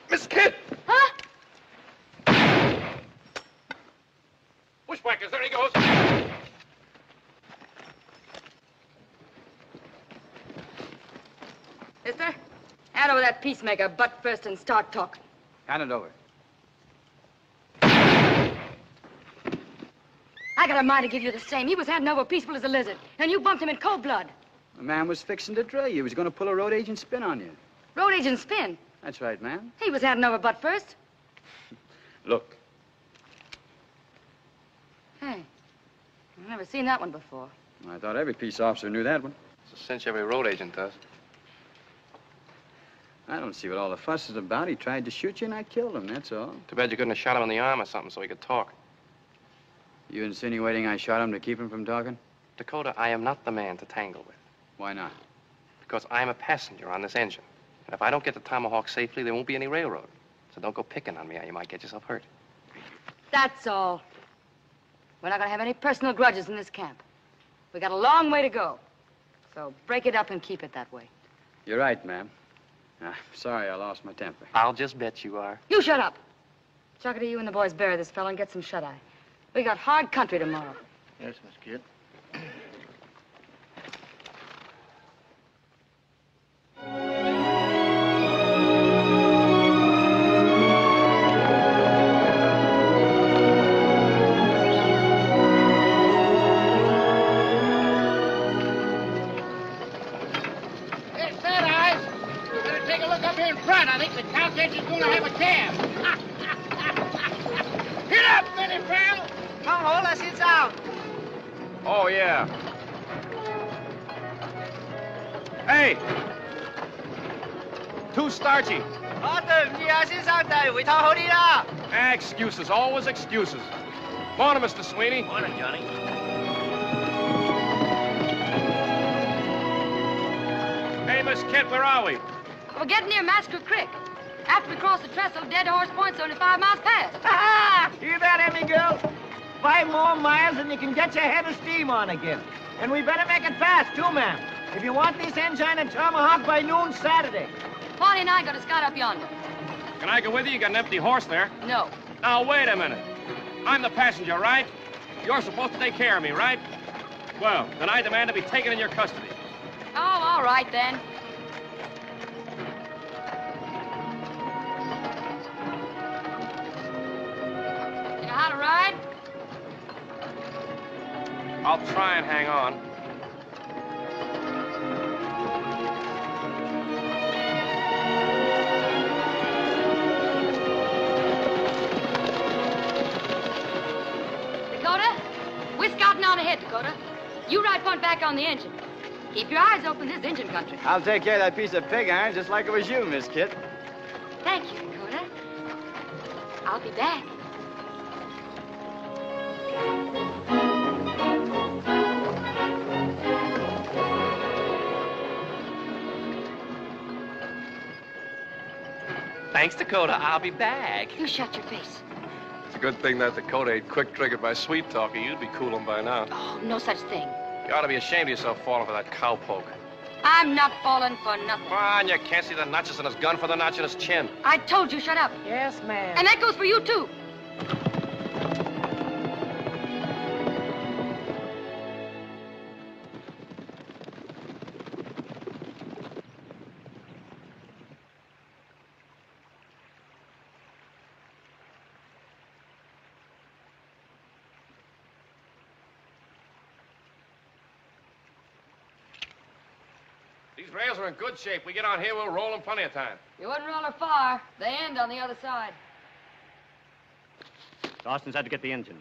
Miss Kid! Huh? Bushwhackers, there he goes. Mister, hand over that peacemaker butt first and start talking. Hand it over. I got a mind to give you the same. He was handing over peaceful as a lizard, and you bumped him in cold blood. The man was fixing to dray you. He was going to pull a road agent spin on you. Road agent spin? That's right, ma'am. He was handing over butt first. Look. Hey, I've never seen that one before. I thought every peace officer knew that one. It's a cinch every road agent does. I don't see what all the fuss is about. He tried to shoot you and I killed him, that's all. Too bad you couldn't have shot him in the arm or something so he could talk. You insinuating I shot him to keep him from talking? Dakota, I am not the man to tangle with. Why not? Because I'm a passenger on this engine. And if I don't get to Tomahawk safely, there won't be any railroad. So don't go picking on me or you might get yourself hurt. That's all. We're not going to have any personal grudges in this camp. We got a long way to go. So break it up and keep it that way. You're right, ma'am. Sorry I lost my temper. I'll just bet you are. You shut up. Chuckity, you and the boys bury this fellow and get some shut-eye. We got hard country tomorrow. Yes, Miss Kid. I think the count engine's going to have a cab. Get up, Minnie Brown. Come on, let's sit down. Oh, yeah. Hey! Too starchy. Excuses, always excuses. Morning, Mr. Sweeney. Morning, Johnny. Miss Kit, where are we? We're getting near Massacre Creek. After we cross the trestle, Dead Horse Point's only 5 miles past. Ah! Hear that, Emmy girl? 5 more miles and you can get your head of steam on again. And we better make it fast, too, ma'am. If you want this engine at Tomahawk by noon Saturday. Bonnie and I got a scout up yonder. Can I go with you? You got an empty horse there. No. Now, wait a minute. I'm the passenger, right? You're supposed to take care of me, right? Well, then I demand to be taken in your custody. Oh, all right, then. You know how to ride? I'll try and hang on. Dakota, we're scouting on ahead, Dakota. You ride point back on the engine. Keep your eyes open, this engine country. I'll take care of that piece of pig iron just like it was you, Miss Kit. Thank you, Dakota. I'll be back. Thanks, Dakota. I'll be back. You shut your face. It's a good thing that Dakota ain't quick-triggered by sweet-talking. You'd be cooling by now. Oh, no such thing. You ought to be ashamed of yourself falling for that cowpoke. I'm not falling for nothing. Come on, you can't see the notches in his gun for the notch in his chin. I told you, shut up. Yes, ma'am. And that goes for you, too. These rails are in good shape. We get on here, we'll roll in plenty of time. You wouldn't roll her far. They end on the other side. Dawson's had to get the engine.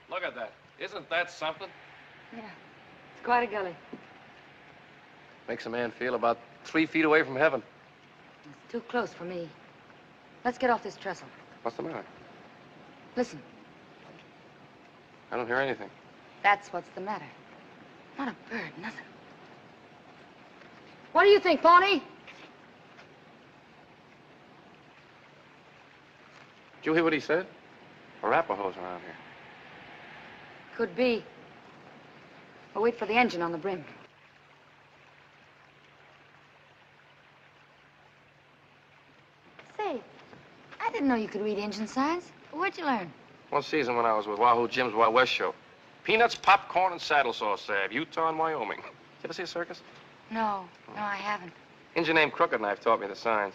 Look at that. Isn't that something? Yeah, it's quite a gully. Makes a man feel about 3 feet away from heaven. It's too close for me. Let's get off this trestle. What's the matter? Listen, I don't hear anything. that's what's the matter. Not a bird, nothing. What do you think, Pawnee? Did you hear what he said? Arapahoes around here. Could be. We'll wait for the engine on the brim. Say, I didn't know you could read engine signs. Where'd you learn? One season when I was with Wahoo Jim's Wild West show. Peanuts, popcorn, and saddle saw salve. Utah and Wyoming. You ever see a circus? No, I haven't. Engine named Crooked Knife taught me the signs.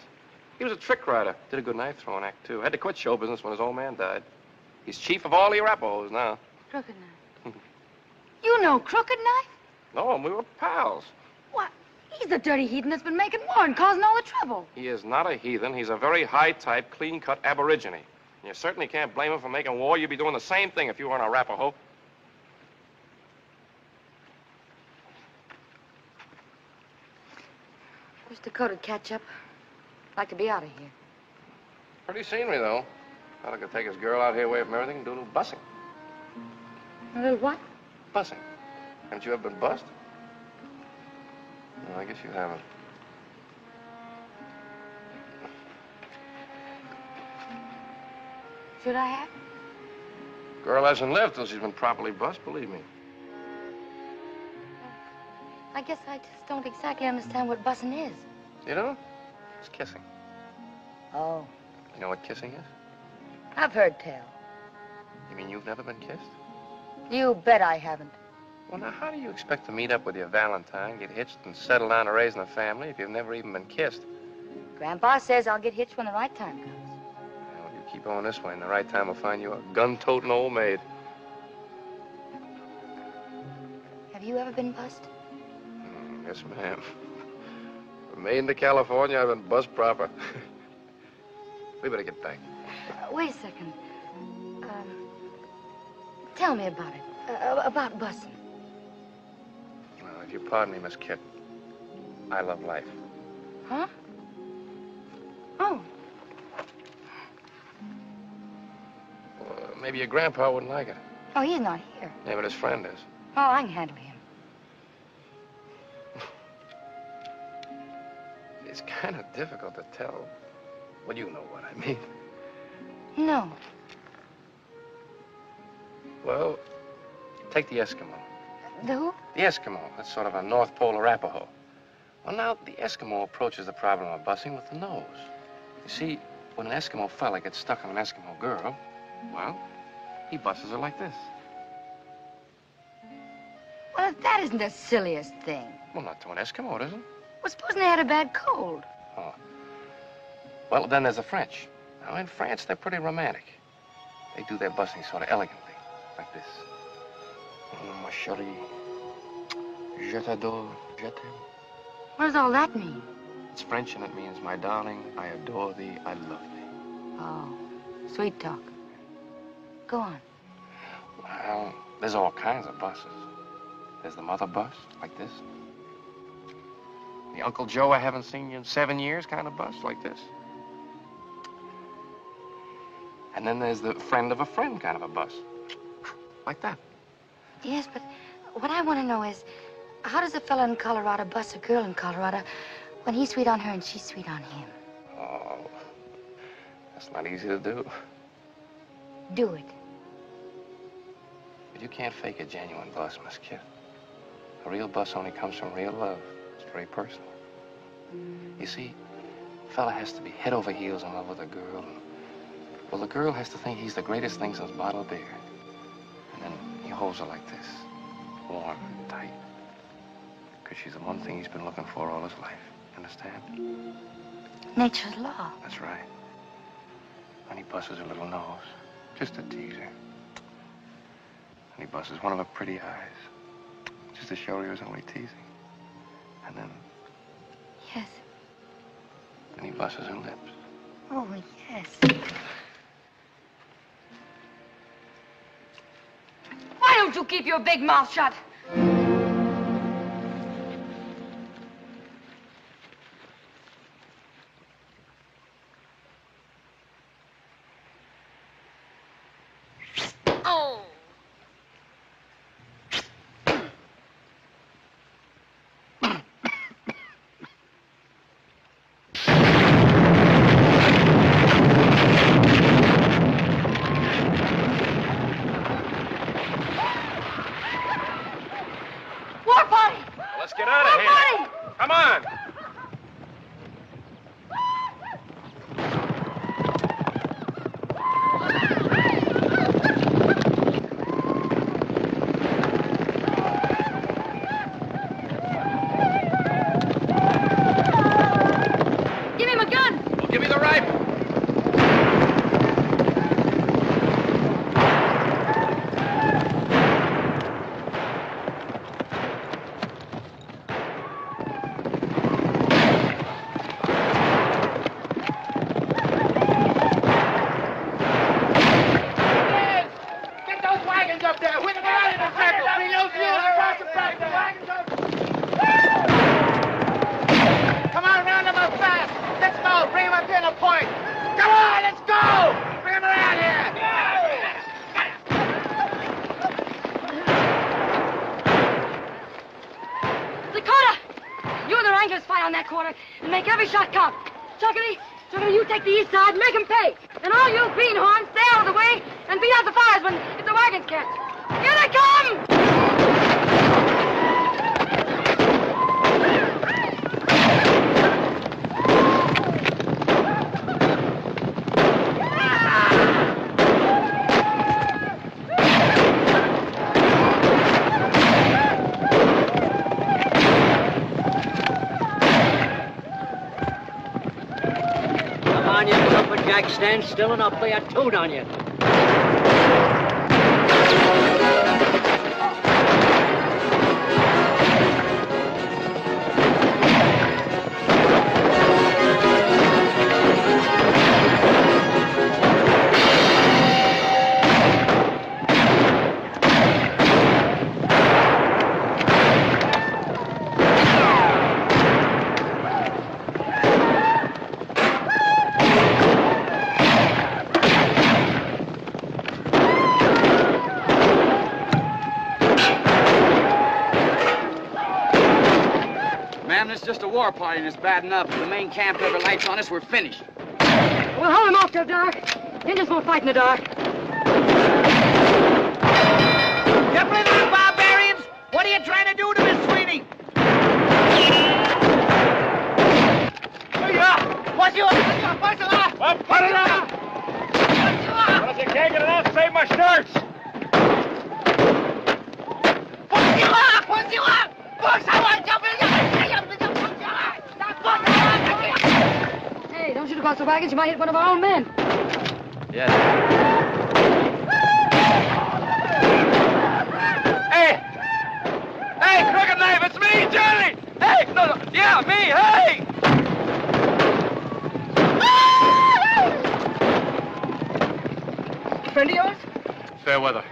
He was a trick rider. Did a good knife throwing act, too. Had to quit show business when his old man died. He's chief of all the Arapahoes now. Crooked Knife. You know Crooked Knife? No, we were pals. What? He's the dirty heathen that's been making war and causing all the trouble. He is not a heathen. He's a very high-type, clean-cut aborigine. And you certainly can't blame him for making war. You'd be doing the same thing if you were an Arapaho. Wish Dakota'd catch up. Like to be out of here. Pretty scenery, though. Fella could take his girl out here away from everything and do a little bussing. A little what? Bussing. Haven't you ever been bussed? No, I guess you haven't. Should I have? Girl hasn't lived till she's been properly bussed, believe me. I guess I just don't exactly understand what bussing is. You don't? It's kissing. Oh. You know what kissing is? I've heard tell. You mean you've never been kissed? You bet I haven't. Well, now, how do you expect to meet up with your Valentine, get hitched, and settle down to raising a family if you've never even been kissed? Grandpa says I'll get hitched when the right time comes. Well, you keep on this way, and the right time will find you a gun-toting old maid. Have you ever been bussed? Yes, ma'am. From Maine to California, I've been bussed proper. We better get back. Wait a second. Tell me about it. About bussing. Well, if you pardon me, Miss Kit, I love life. Huh? Oh. Well, maybe your grandpa wouldn't like it. Oh, he's not here. Yeah, but his friend is. Oh, I can handle him. It's kind of difficult to tell. Well, you know what I mean. No. Well, take the Eskimo. The who? The Eskimo. That's sort of a North Pole Arapaho. Well, now, the Eskimo approaches the problem of busing with the nose. You see, when an Eskimo fella gets stuck on an Eskimo girl, well, he busses her like this. Well, that isn't the silliest thing. Well, not to an Eskimo, it isn't. Well, supposing they had a bad cold. Oh. Well, then there's the French. Now, in France, they're pretty romantic. They do their busing sort of elegantly, like this. Oh, ma chérie, je t'adore, je t'aime. What does all that mean? It's French, and it means, my darling, I adore thee, I love thee. Oh, sweet talk. Go on. Well, there's all kinds of buses. There's the mother bus, like this. The Uncle Joe, I haven't seen you in 7 years kind of bus, like this. And then there's the friend of a friend kind of a bus, like that. Yes, but what I want to know is, how does a fella in Colorado bus a girl in Colorado when he's sweet on her and she's sweet on him? Oh, that's not easy to do. Do it. But you can't fake a genuine bus, Miss Kid. A real bus only comes from real love. It's very personal. You see, a fella has to be head over heels in love with a girl. And, well, the girl has to think he's the greatest thing since bottled beer. And then he holds her like this, warm and tight. Because she's the one thing he's been looking for all his life. Understand? Nature's law. That's right. And he busses her little nose, just to tease her. And he busses one of her pretty eyes, just to show her he was only teasing. And then... Yes. Then he busses her lips. Oh, yes. Why don't you keep your big mouth shut? Oh. War party! Let's get out of here. Come on. Give him a gun! Well, give me the rifle. Get those wagons up there. With them out in the circle. Bring those mules across the back. The wagons up. Come on, round them up fast. Let's go. Bring them up here in a point. Come on, let's go. Bring them around here. Dakota! You and the Wranglers fight on that corner and make every shot count. Chuckity, you take the east side and make them pay. And all you greenhorns stay out of the way and beat out the firemen if the wagons catch. Here they come! Come on, you lumberjack, stand still and I'll play a tune on you. war party and it's bad enough. If the main camp ever lights on us, we're finished. We'll hold them off till dark. Indians won't fight in the dark. Get rid of these barbarians! What are you trying to do to Miss Sweeney? What's your... Well, put it on! Well, if you can't get it off, save my shirts! Hey, don't shoot across the wagons. You might hit one of our own men. Yes. Hey! Hey, Crooked Knife, it's me, Johnny! Hey, no, yeah, me, hey! Friend of yours? Fair weather.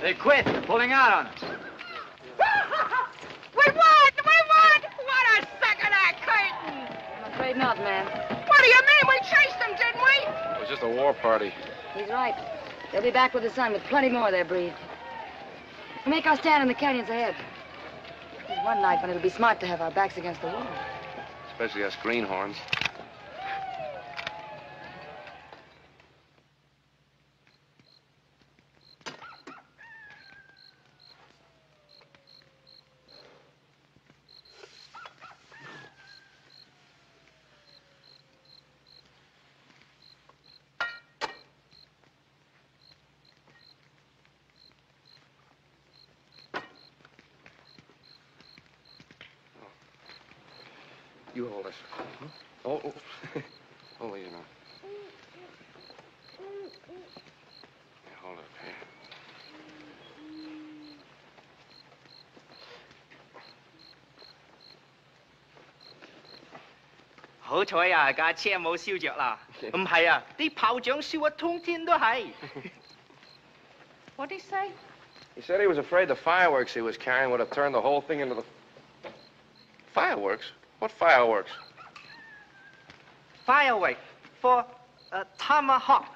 They quit. They're pulling out on us. We won! What a suck of that curtain! I'm afraid not, man. What do you mean? We chased them, didn't we? It was just a war party. He's right. They'll be back with the sun with plenty more of their breed. We'll make our stand in the canyons ahead. There's one night when it'll be smart to have our backs against the wall. Especially us greenhorns. You hold this. Oh, oh. Oh, easy now. Yeah, hold it up here. Hảo彩啊，架車冇燒着啦。唔係啊，啲炮仗燒啊，通天都係。What did he say? He said he was afraid the fireworks he was carrying would have turned the whole thing into the... Fireworks? What fireworks? Firework for Tomahawk,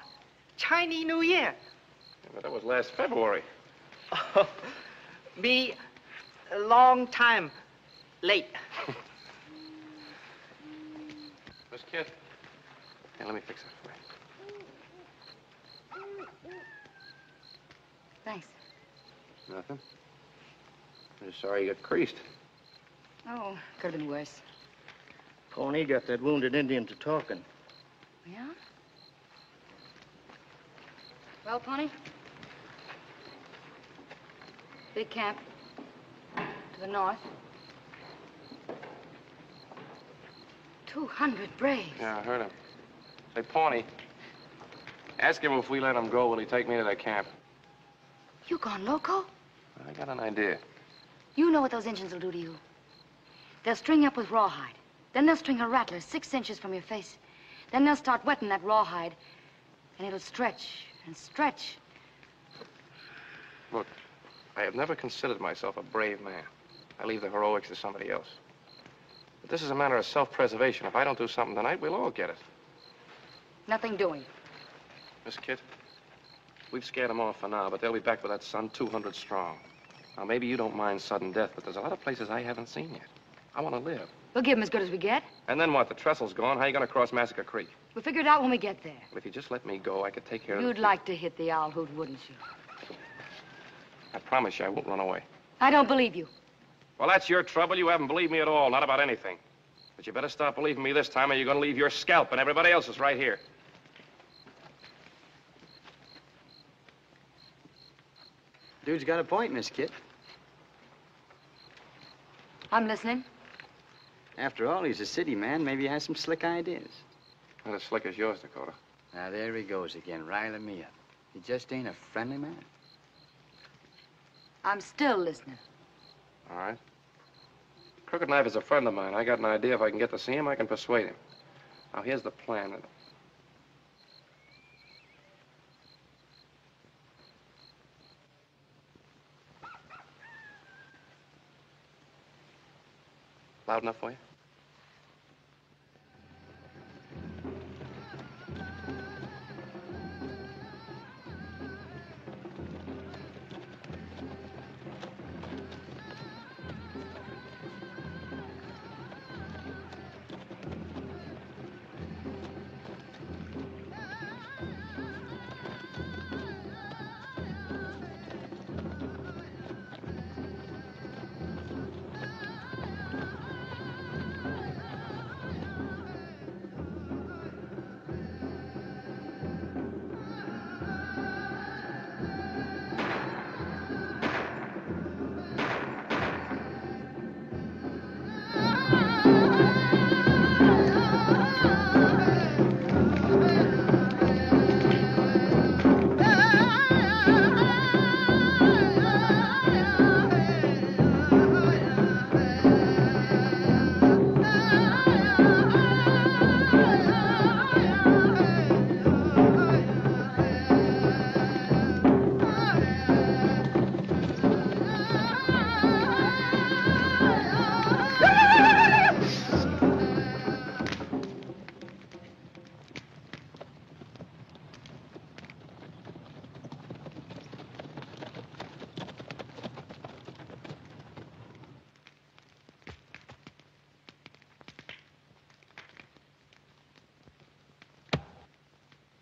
Chinese New Year. Yeah, but that was last February. Be a long time late. Miss Kid. Here, let me fix that for you. Thanks. Nothing. I'm just sorry you got creased. Oh, could have been worse. Pony got that wounded Indian to talking. Yeah? Well, Pony? Big camp. To the north. 200 braves. Yeah, I heard him. Say, Pawnee, ask him if we let him go, will he take me to that camp? You gone loco? I got an idea. You know what those Indians will do to you. They'll string you up with rawhide. Then they'll string a rattler 6 inches from your face. Then they'll start wetting that rawhide, and it'll stretch and stretch. Look, I have never considered myself a brave man. I leave the heroics to somebody else. But this is a matter of self-preservation. If I don't do something tonight, we'll all get it. Nothing doing. Miss Kit, we've scared them off for now, but they'll be back with that sun 200 strong. Now, maybe you don't mind sudden death, but there's a lot of places I haven't seen yet. I want to live. We'll give them as good as we get. And then what? The trestle's gone. How are you going to cross Massacre Creek? We'll figure it out when we get there. But if you just let me go, I could take care of it. You'd like to hit the owl hoot, wouldn't you? I promise you I won't run away. I don't believe you. Well, that's your trouble. You haven't believed me at all, not about anything. But you better stop believing me this time, or you're going to leave your scalp and everybody else's right here. Dude's got a point, Miss Kit. I'm listening. After all, he's a city man. Maybe he has some slick ideas. Not as slick as yours, Dakota. Now, there he goes again, riling me up. He just ain't a friendly man. I'm still listening. All right. Crooked Knife is a friend of mine. I got an idea. If I can get to see him, I can persuade him. Now, here's the plan. Loud enough for you?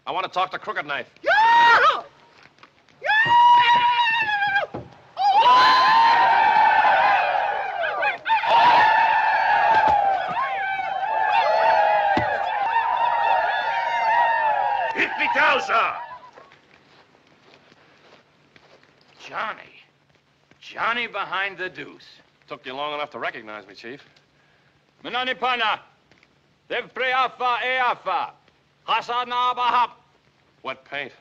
I want to talk to Crooked Knife. Hit me, Towser! Johnny behind the deuce. Took you long enough to recognize me, Chief. Menani pana. Dev preafa eafa. Hasana bahap. Wet paint.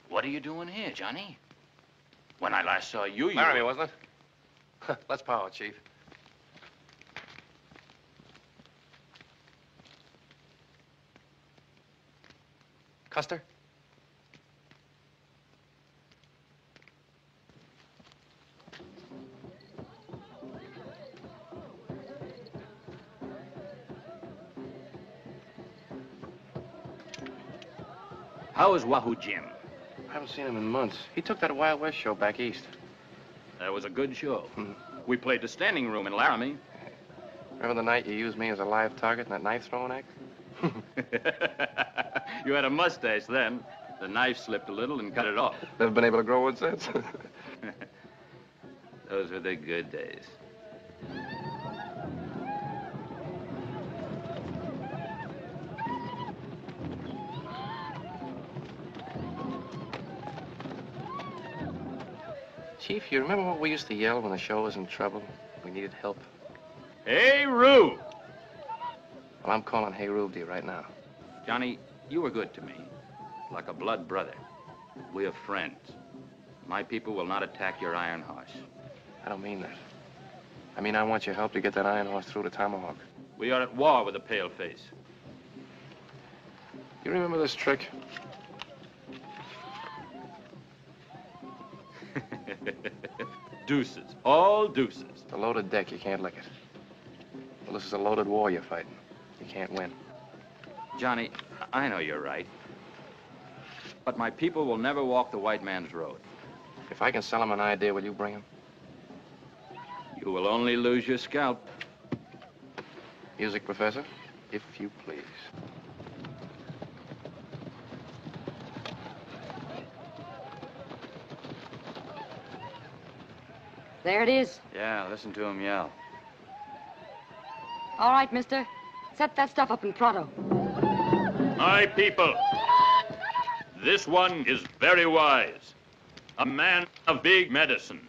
What are you doing here, Johnny? When I last saw you, you Laramie, were... wasn't it? Let's power, Chief. Custer? How is Wahoo Jim? I haven't seen him in months. He took that Wild West show back east. That was a good show. We played the standing room in Laramie. Remember the night you used me as a live target in that knife throwing act? You had a mustache then. The knife slipped a little and cut it off. Never been able to grow one since. Those were the good days. Chief, you remember what we used to yell when the show was in trouble? We needed help. Hey, Rube! Well, I'm calling Hey Rube to you right now. Johnny, you were good to me. Like a blood brother. We are friends. My people will not attack your Iron Horse. I don't mean that. I mean, I want your help to get that Iron Horse through to Tomahawk. We are at war with the Paleface. You remember this trick? Deuces. All deuces. It's a loaded deck. You can't lick it. Well, this is a loaded war you're fighting. You can't win. Johnny, I know you're right. But my people will never walk the white man's road. If I can sell him an idea, will you bring him? You will only lose your scalp. Music, Professor, if you please. There it is. Yeah, listen to him yell. All right, mister. Set that stuff up in Prado. My people, this one is very wise. A man of big medicine.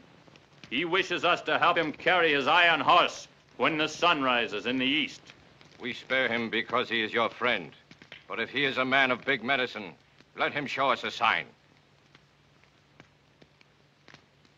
He wishes us to help him carry his Iron Horse when the sun rises in the east. We spare him because he is your friend. But if he is a man of big medicine, let him show us a sign.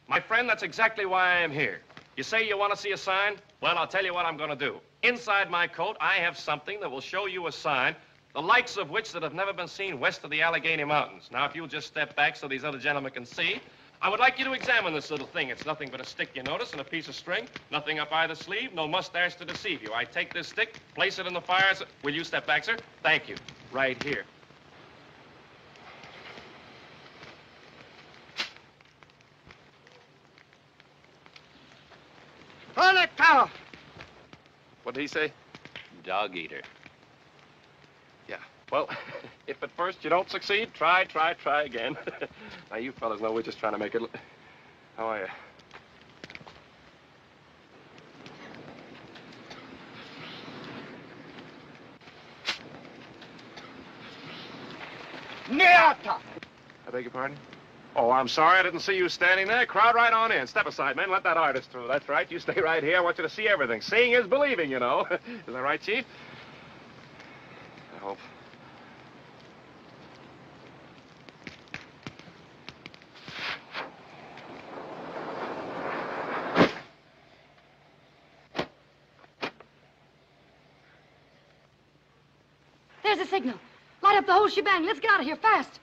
My friend, that's exactly why I am here. You say you want to see a sign? Well, I'll tell you what I'm going to do. Inside my coat, I have something that will show you a sign, the likes of which that have never been seen west of the Allegheny Mountains. Now, if you'll just step back so these other gentlemen can see, I would like you to examine this little thing. It's nothing but a stick, you notice, and a piece of string. Nothing up either sleeve, no mustache to deceive you. I take this stick, place it in the fire. Will you step back, sir? Thank you. Right here. Holy cow! What did he say? Dog eater. Yeah. Well, if at first you don't succeed, try again. Now, you fellas know we're just trying to make it... How are you? Niata! I beg your pardon? Oh, I'm sorry. I didn't see you standing there. Crowd right on in. Step aside, men. Let that artist through. That's right. You stay right here. I want you to see everything. Seeing is believing, you know. Is that right, Chief? I hope. There's the signal. Light up the whole shebang. Let's get out of here fast.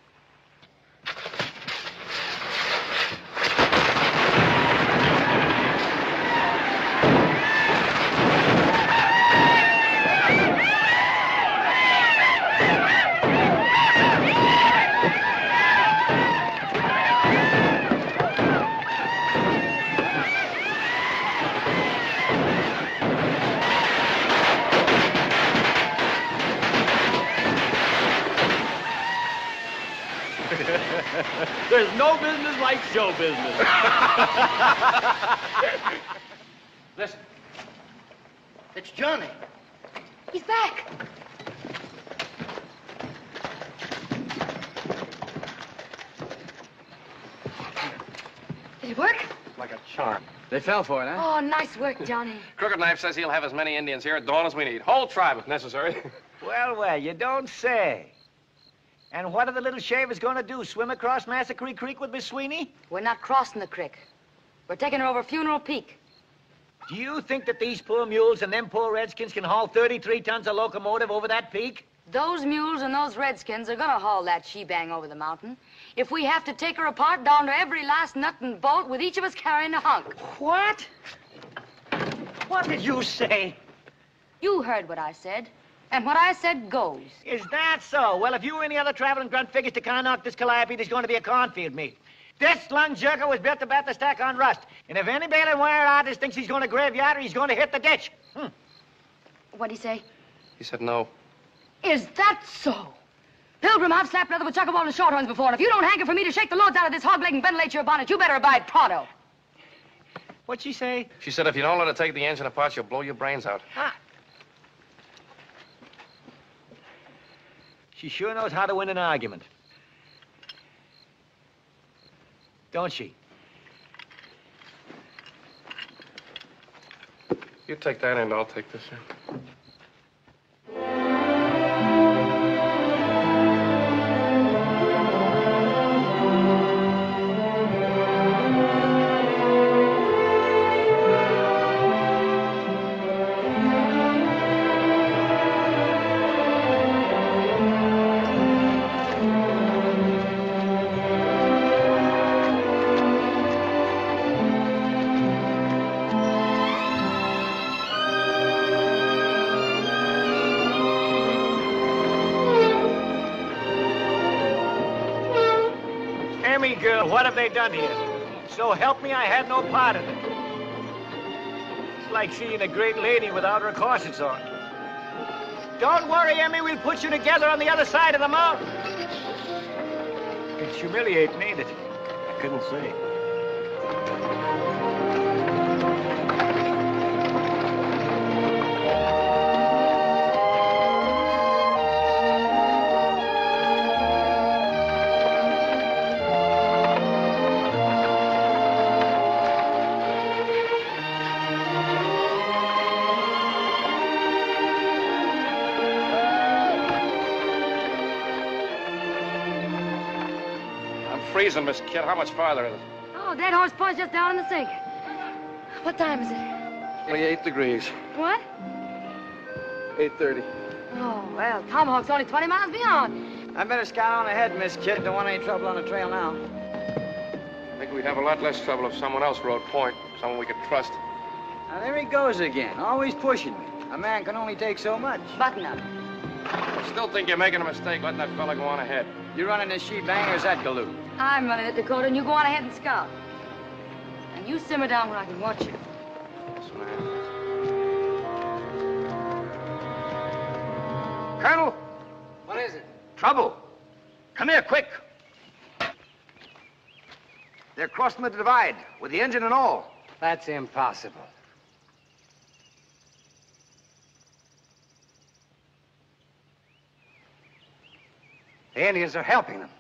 There's no business like show business. Listen. It's Johnny. He's back. Did it work? Like a charm. They fell for it, huh? Oh, nice work, Johnny. Crooked Knife says he'll have as many Indians here at dawn as we need. Whole tribe, if necessary. Well, well, you don't say. And what are the little shavers going to do? Swim across Massacre Creek with Miss Sweeney? We're not crossing the creek. We're taking her over Funeral Peak. Do you think that these poor mules and them poor redskins can haul 33 tons of locomotive over that peak? Those mules and those redskins are gonna haul that she-bang over the mountain. If we have to take her apart down to every last nut and bolt, with each of us carrying a hunk. What? What did you say? You heard what I said. And what I said goes. Is that so? Well, if you or any other traveling grunt figures to knock this calliope, there's going to be a cornfield meet. This lung jerker was built to bat the stack on rust. And if any bailing wire artist thinks he's going to graveyard her, he's going to hit the ditch. What'd he say? He said no. Is that so? Pilgrim, I've slapped leather with chuckaball and shorthorns before, and if you don't hanker for me to shake the loads out of this hog leg and ventilate your bonnet, you better abide pronto. What'd she say? She said if you don't let her take the engine apart, she'll blow your brains out. Ah. She sure knows how to win an argument. Don't she? You take that end, I'll take this end. Girl, what have they done here? So help me, I had no part in it. It's like seeing a great lady without her corsets on. Don't worry, Emmy, we'll put you together on the other side of the mountain. It's humiliating, ain't it? I couldn't say. Freezing, Miss Kid. How much farther is it? Oh, that horse point's just down in the sink. What time is it? Only 8 degrees. What? 8:30. Oh, well, Tomahawk's only 20 miles beyond. I better scout on ahead, Miss Kid. Don't want any trouble on the trail now. I think we'd have a lot less trouble if someone else rode point, someone we could trust. Now, there he goes again, always pushing me. A man can only take so much. Button up. I still think you're making a mistake letting that fella go on ahead. You running this she-bang, or is that Galoot? I'm running it, Dakota, and you go on ahead and scout. And you simmer down where I can watch you. Yes, ma'am. Colonel! What is it? Trouble. Come here, quick. They're crossing the divide, with the engine and all. That's impossible. The Indians are helping them.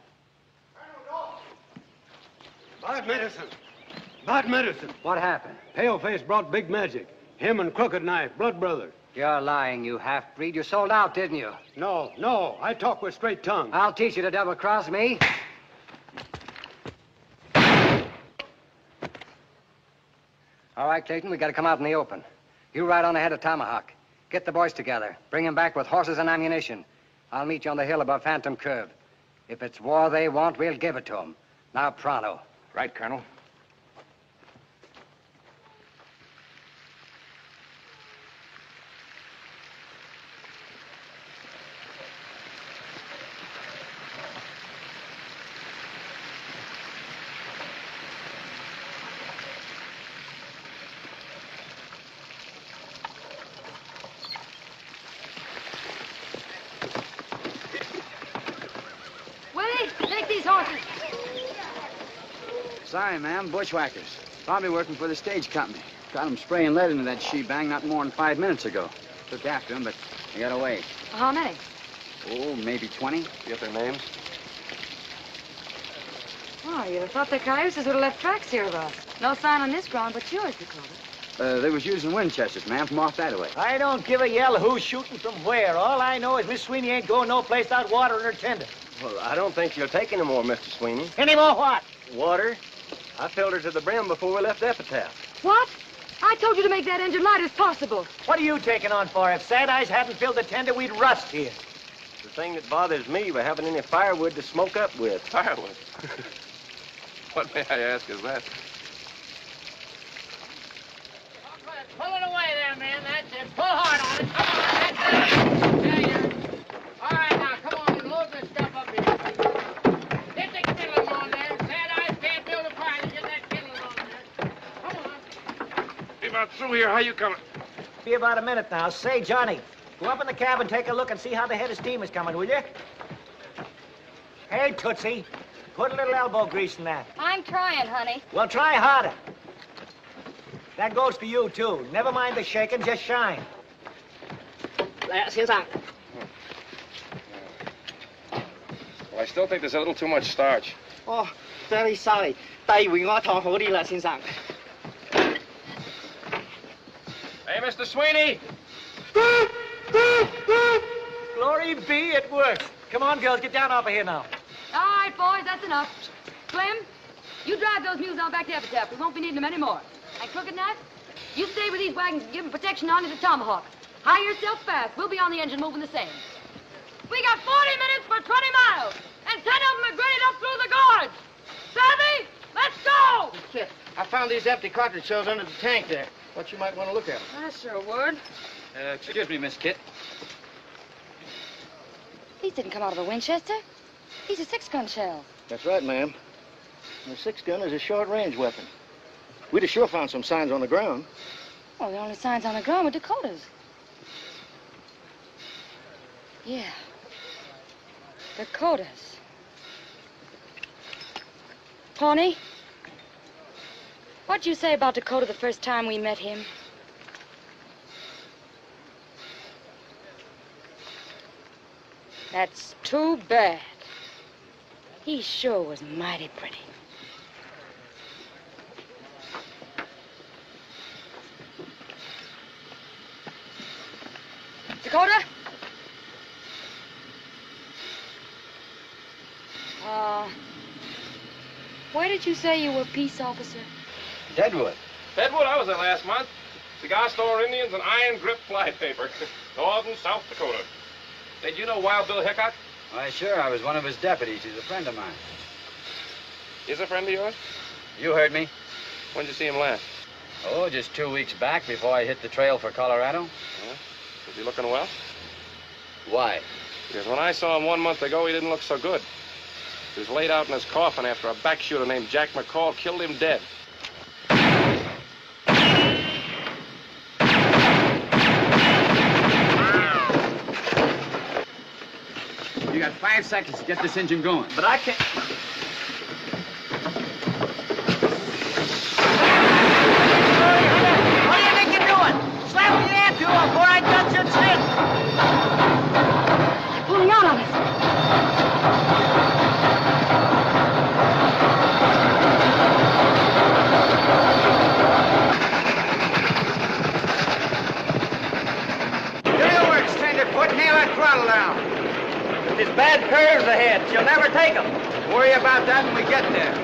Bad medicine. Bad medicine. What happened? Paleface brought big magic. Him and Crooked Knife, blood brothers. You're lying, you half-breed. You sold out, didn't you? No. I talk with straight tongue. I'll teach you to double-cross me. All right, Clayton, we got to come out in the open. You ride on ahead of Tomahawk. Get the boys together. Bring them back with horses and ammunition. I'll meet you on the hill above Phantom Curve. If it's war they want, we'll give it to them. Now, pronto. Right, Colonel. Willie, take these horses. Sorry, ma'am. Bushwhackers. Probably working for the stage company. Got them spraying lead into that shebang not more than 5 minutes ago. Took after them, but they got away. How many? Oh, maybe 20. You get their names? Oh, you'd have thought the cayuses would have left tracks here of us. No sign on this ground but yours, Dakota. They was using Winchesters, ma'am, from off that way. I don't give a yell who's shooting from where. All I know is Miss Sweeney ain't going no place without water in her tender. Well, I don't think you'll take any more, Mr. Sweeney. Any more what? Water. I filled her to the brim before we left Epitaph. What? I told you to make that engine light as possible. What are you taking on for? If Sad Eyes hadn't filled the tender, we'd rust here. The thing that bothers me, we haven't any firewood to smoke up with. Firewood? What, may I ask, is that? Pull it away there, man. That's it. Pull hard on it. Come on. That's it. There you are. All right, now, come on and load this stuff up here. Get the kindling on there. Sad Eyes can't build a fire to get that kindling on there. Come on. Be about through here. How you coming? Be about a minute now. Say, Johnny, go up in the cabin, take a look and see how the head of steam is coming, will you? Hey, Tootsie, put a little elbow grease in that. I'm trying, honey. Well, try harder. That goes for you, too. Never mind the shaking, just shine. 来，先生。 Well, I still think there's a little too much starch. Oh, very sorry. 第會我堂好啲啦，先生。 Hey, Mr. Sweeney! Glory be, it works. Come on, girls, get down off of here now. All right, boys, that's enough. Clem, you drive those mules on back to Epitaph. We won't be needing them anymore. And Crooked Knife, you stay with these wagons and give them protection on to the Tomahawk. Hire yourself fast. We'll be on the engine moving the same. We got 40 minutes for 20 miles, and 10 of them are graded up through the gorge. Savvy? Let's go! Kit, I found these empty cartridge shells under the tank there. Thought you might want to look at them. I sure would. Excuse me, Miss Kit. These didn't come out of a Winchester. These are 6-gun shells. That's right, ma'am. And the 6-gun is a short-range weapon. We'd have sure found some signs on the ground. Well, the only signs on the ground were Dakota's. Yeah. Dakota's. Pawnee, what'd you say about Dakota the first time we met him? That's too bad. He sure was mighty pretty. Dakota? Where did you say you were peace officer? Deadwood. Deadwood, I was there last month. Cigar store Indians and iron grip flypaper. Northern South Dakota. Did you know Wild Bill Hickok? Why, sure. I was one of his deputies. He's a friend of mine. He's a friend of yours? You heard me. When'd you see him last? Oh, just 2 weeks back before I hit the trail for Colorado. Yeah. Is he looking well? Why? Because when I saw him 1 month ago, he didn't look so good. He was laid out in his coffin after a back shooter named Jack McCall killed him dead. You got 5 seconds to get this engine going. But I can't... What do you think you're doing? Slap me the to him before I touch your chin. They're pulling out on us. Do your work, Tenderfoot. Nail that throttle down. There's bad curves ahead. She'll never take them. Worry about that when we get there.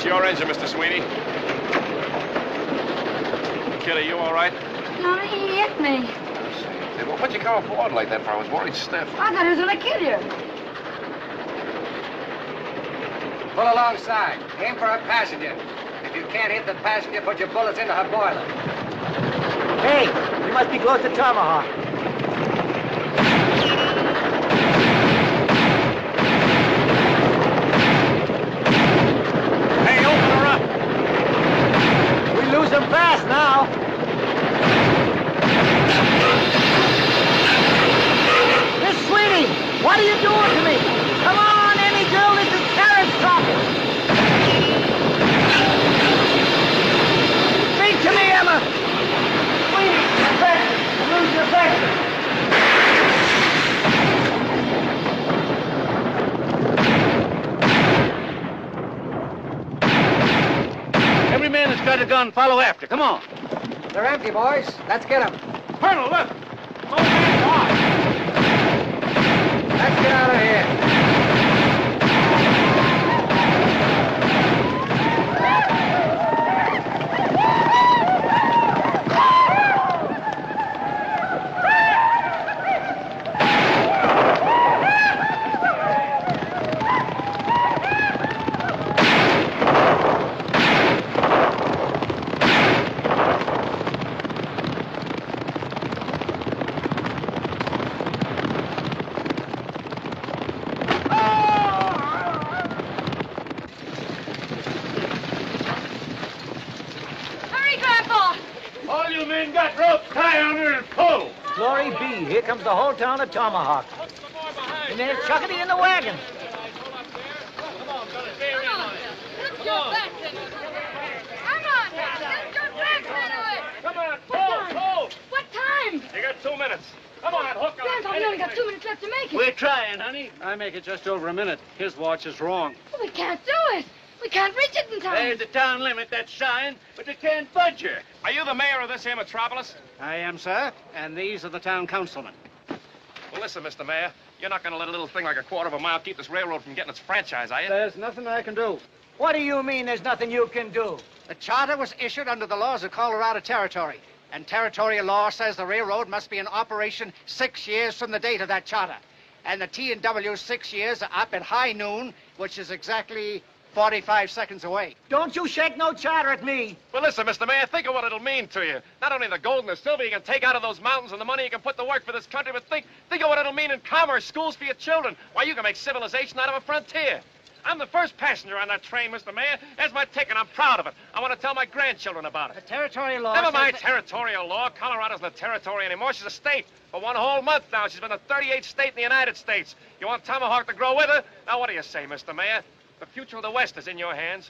your engine, Mr. Sweeney. Kid, are you all right? No, he hit me. Hey, well, what'd you come aboard like that for? I was worried stiff. I thought he was going to kill you. Pull alongside. Aim for a passenger. If you can't hit the passenger, put your bullets into her boiler. Hey, we must be close to Tomahawk. Hey, open her up. We lose them fast now. Miss Sweeney, what are you doing to me? Come on, Emmy girl, this is Terrence talking. Speak to me, Emma. Sweeney, lose your vector. Every man that's got a gun, follow after. Come on. They're empty, boys. Let's get them. Colonel, look. Let's get out of here. Glory be, here comes the whole town of Tomahawk. And there's Chuckity in the wagon. Come on, pull! What time? You got 2 minutes. Come on, hook on. Grandpa, we only got 2 minutes left to make it. We're trying, honey. I make it just over a minute. His watch is wrong. Well, we can't do it. We can't reach it in time. There's the town limit, that sign, but they can't budge her. Are you the mayor of this here metropolis? I am, sir, and these are the town councilmen. Well, listen, Mr. Mayor, you're not going to let a little thing like a quarter of a mile keep this railroad from getting its franchise, are you? There's nothing I can do. What do you mean there's nothing you can do? The charter was issued under the laws of Colorado Territory, and territorial law says the railroad must be in operation 6 years from the date of that charter. And the T&W's 6 years are up at high noon, which is exactly 45 seconds away. Don't you shake no charter at me. Well, listen, Mr. Mayor, think of what it'll mean to you. Not only the gold and the silver you can take out of those mountains and the money you can put to work for this country, but think of what it'll mean in commerce, schools for your children. Why, you can make civilization out of a frontier. I'm the first passenger on that train, Mr. Mayor. There's my ticket. I'm proud of it. I want to tell my grandchildren about it. The territorial law Never mind says territorial law. Colorado's not a territory anymore. She's a state. For 1 whole month now, she's been the 38th state in the United States. You want Tomahawk to grow with her? Now, what do you say, Mr. Mayor? The future of the West is in your hands.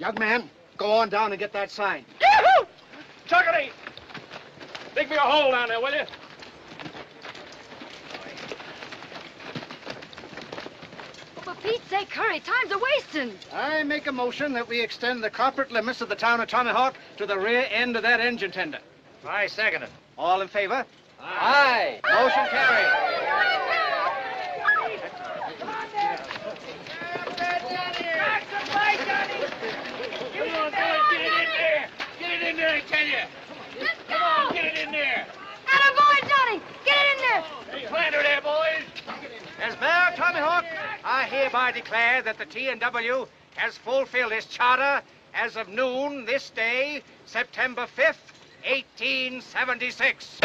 Young man, go on down and get that sign. Yahoo! Chuckity! Dig me a hole down there, will you? For Pete's sake, hurry. Time's a-wasting. I make a motion that we extend the corporate limits of the town of Tomahawk to the rear end of that engine tender. I second it. All in favor? Aye. Motion carried. Get it in there, I tell you. Let's go. Come on, get it in there. Attaboy, Johnny. Get it in there. Plant her there, boys. As mayor of Tomahawk, I hereby declare that the T&W has fulfilled its charter as of noon this day, September 5th, 1876.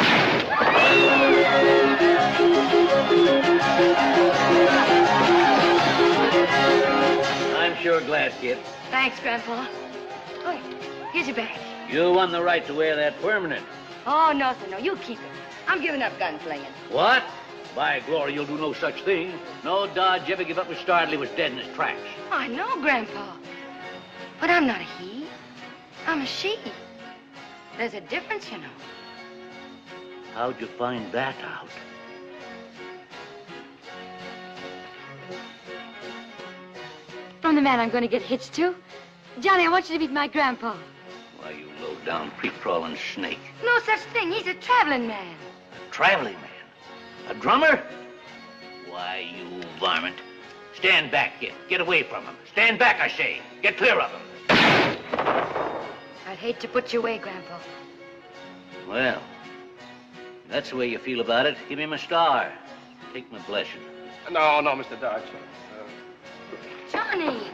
I'm sure glad, kid. Thanks, Grandpa. Wait, here's your bag. You won the right to wear that permanent. Oh, no, sir, no. You keep it. I'm giving up gunslinging. What? By glory, you'll do no such thing. No Dodge ever give up with Stardley was dead in his tracks. I know, Grandpa. But I'm not a he. I'm a she. There's a difference, you know. How'd you find that out? From the man I'm going to get hitched to. Johnny, I want you to meet my grandpa. Why, you low-down, creep-crawling snake. No such thing. He's a traveling man. A traveling man? A drummer? Why, you varmint. Stand back, kid. Get away from him. Stand back, I say. Get clear of him. I'd hate to put you away, Grandpa. Well, that's the way you feel about it. Give him a star. Take my blessing. No, Mr. Dodge. Johnny!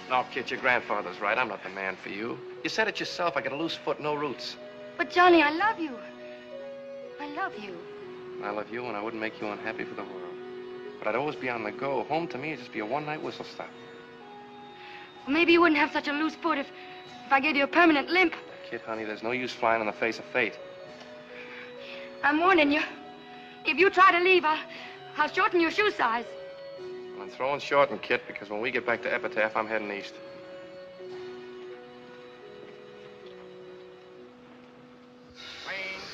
No, kid, your grandfather's right. I'm not the man for you. You said it yourself. I got a loose foot, no roots. But, Johnny, I love you. I love you. I love you, and I wouldn't make you unhappy for the world. But I'd always be on the go. Home to me would just be a one-night whistle stop. Well, maybe you wouldn't have such a loose foot if I gave you a permanent limp. Kid, honey, there's no use flying in the face of fate. I'm warning you. If you try to leave, I'll shorten your shoe size. I'm throwing short and Kit, because when we get back to Epitaph, I'm heading east.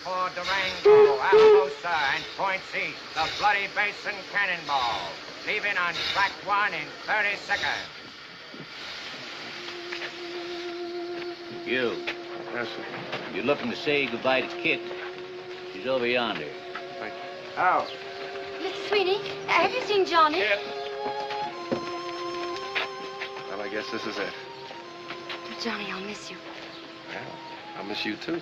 For Durango, Alamosa, and Point C, the Bloody Basin Cannonball. Leaving on track 1 in 30 seconds. You. Yes, sir. You're looking to say goodbye to Kit. She's over yonder. Thank you. How? Mr. Sweeney, have you seen Johnny? Kit. Well, I guess this is it. Johnny, I'll miss you. Well, I'll miss you, too.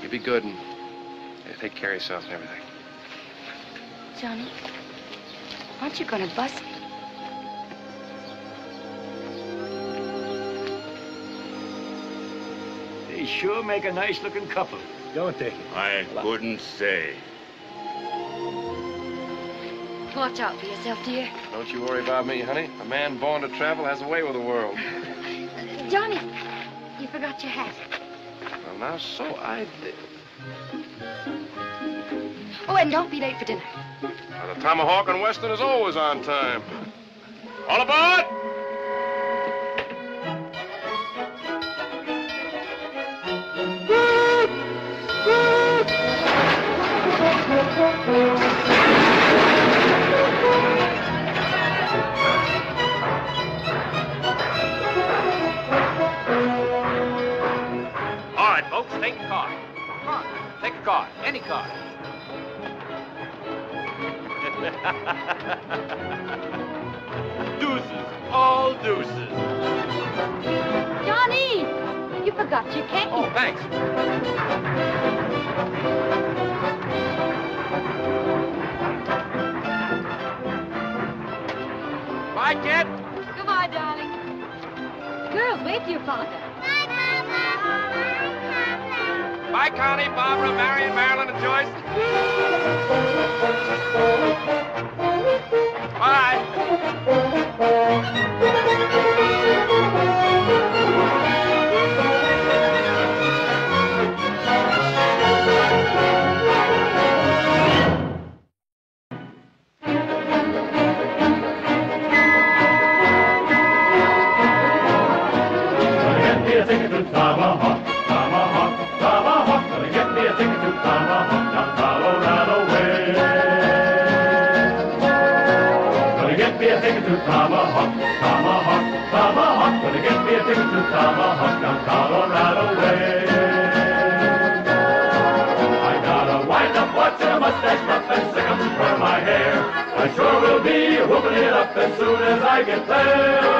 You be good and take care of yourself and everything. Johnny, aren't you going to bust me? They sure make a nice-looking couple, don't they? I couldn't say. Watch out for yourself, dear. Don't you worry about me, honey. A man born to travel has a way with the world. Johnny, you forgot your hat. Well, now, so I did. Oh, and don't be late for dinner. Now, the Tomahawk and Western is always on time. All aboard! All right, folks, take a car. Come on, take a car. Any car. Deuces. All deuces. Johnny! You forgot your cane. Oh, thanks. Bye, Kit. Goodbye, darling. Girls, wait for your father. Bye, Connie, Barbara, Marion, Marilyn, and Joyce. Get me a ticket to Tomahawk, Tomahawk, Tomahawk. Gonna get me a ticket to Tomahawk down Colorado way. Gonna get me a ticket to Tomahawk, Tomahawk, Tomahawk. Gonna get me a ticket to Tomahawk down Colorado way. I got a wind-up watch and a mustache rough and sick 'em for my hair. I sure will be whooping it up as soon as I get there.